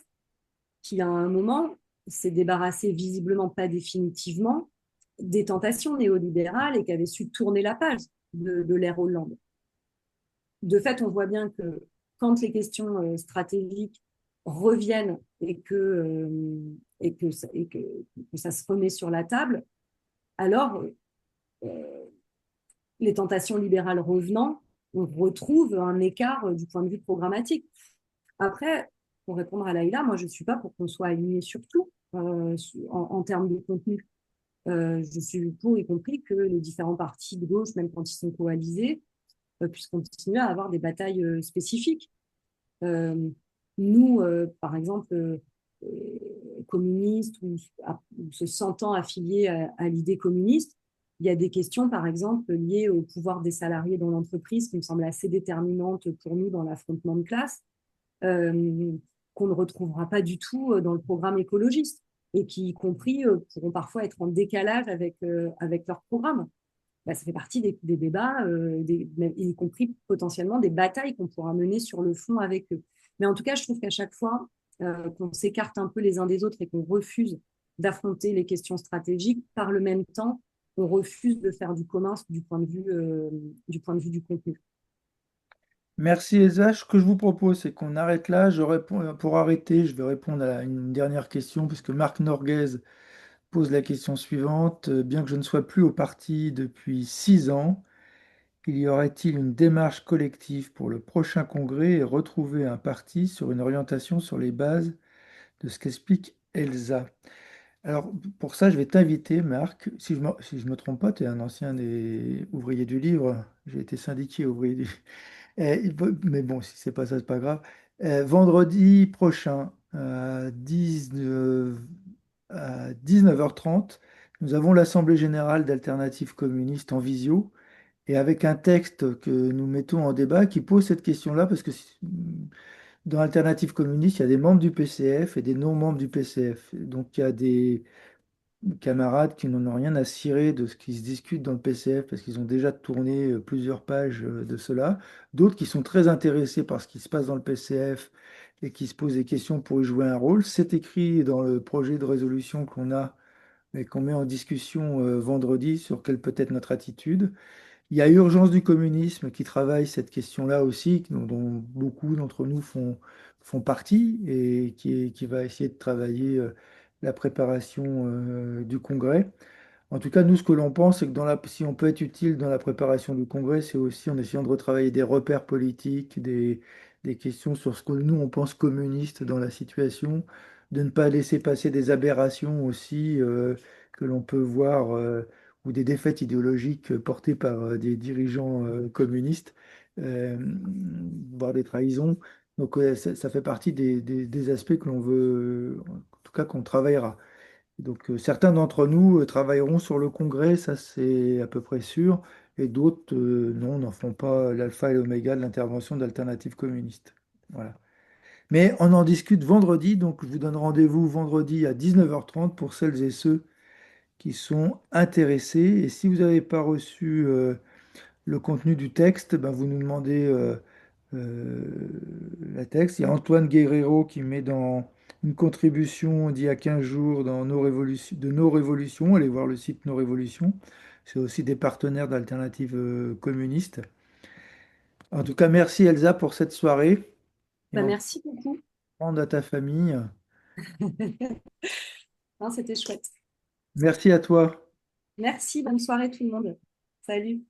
qui, à un moment, s'est débarrassé visiblement pas définitivement des tentations néolibérales et qui avait su tourner la page de l'ère Hollande. De fait, on voit bien que quand les questions stratégiques reviennent et que ça se remet sur la table, alors euh, les tentations libérales revenant, on retrouve un écart du point de vue programmatique. Après, pour répondre à Laïla, moi je ne suis pas pour qu'on soit aligné sur tout en termes de contenu. Je suis pour, y compris, que les différents partis de gauche, même quand ils sont coalisés, puissent continuer à avoir des batailles spécifiques. Euh, Nous, par exemple, communistes ou se sentant affiliés à l'idée communiste, il y a des questions, par exemple, liées au pouvoir des salariés dans l'entreprise qui me semblent assez déterminantes pour nous dans l'affrontement de classe, euh, qu'on ne retrouvera pas du tout dans le programme écologiste et qui, y compris, pourront parfois être en décalage avec leur programme. Bah, ça fait partie des débats, y compris potentiellement des batailles qu'on pourra mener sur le fond avec eux. Mais en tout cas, je trouve qu'à chaque fois qu'on s'écarte un peu les uns des autres et qu'on refuse d'affronter les questions stratégiques, par le même temps, on refuse de faire du commun du point de vue du contenu. Merci Elsa. Ce que je vous propose, c'est qu'on arrête là. Pour arrêter, je vais répondre à une dernière question, puisque Marc Norguez pose la question suivante. Bien que je ne sois plus au parti depuis 6 ans, il y aurait-il une démarche collective pour le prochain congrès et retrouver un parti sur une orientation sur les bases de ce qu'explique Elsa? Alors, pour ça, je vais t'inviter, Marc. Si je me trompe pas, tu es un ancien des ouvriers du livre. J'ai été syndiqué ouvrier du mais bon, si c'est pas ça, c'est pas grave. Vendredi prochain, à 19h30, nous avons l'Assemblée générale d'Alternatives communistes en visio et avec un texte que nous mettons en débat qui pose cette question-là parce que dans Alternatives communistes, il y a des membres du PCF et des non-membres du PCF. Donc il y a des camarades qui n'en ont rien à cirer de ce qui se discute dans le PCF parce qu'ils ont déjà tourné plusieurs pages de cela. D'autres qui sont très intéressés par ce qui se passe dans le PCF et qui se posent des questions pour y jouer un rôle. C'est écrit dans le projet de résolution qu'on a et qu'on met en discussion vendredi sur quelle peut être notre attitude. Il y a Urgence du communisme qui travaille cette question-là aussi, dont beaucoup d'entre nous font partie et qui va essayer de travailler la préparation du congrès. En tout cas, nous, ce que l'on pense, c'est que si on peut être utile dans la préparation du congrès, c'est aussi en essayant de retravailler des repères politiques, des questions sur ce que nous, on pense communiste dans la situation, de ne pas laisser passer des aberrations aussi que l'on peut voir, ou des défaites idéologiques portées par des dirigeants communistes, euh, voire des trahisons. Donc, ça fait partie des aspects que l'on veut, en tout cas, qu'on travaillera. Donc, certains d'entre nous travailleront sur le congrès, ça c'est à peu près sûr, et d'autres, non, n'en font pas l'alpha et l'oméga de l'intervention d'alternatives communistes. Voilà. Mais on en discute vendredi, donc je vous donne rendez-vous vendredi à 19h30 pour celles et ceux qui sont intéressés. Et si vous n'avez pas reçu le contenu du texte, ben, vous nous demandez euh, la texte. Il y a Antoine Guerrero qui met dans une contribution d'il y a 15 jours dans de Nos Révolutions. Allez voir le site Nos Révolutions. C'est aussi des partenaires d'Alternatives communistes. En tout cas, merci Elsa pour cette soirée et Bah, on merci beaucoup. demande à ta famille. Non, c'était chouette. Merci à toi. Merci, bonne soirée tout le monde. Salut.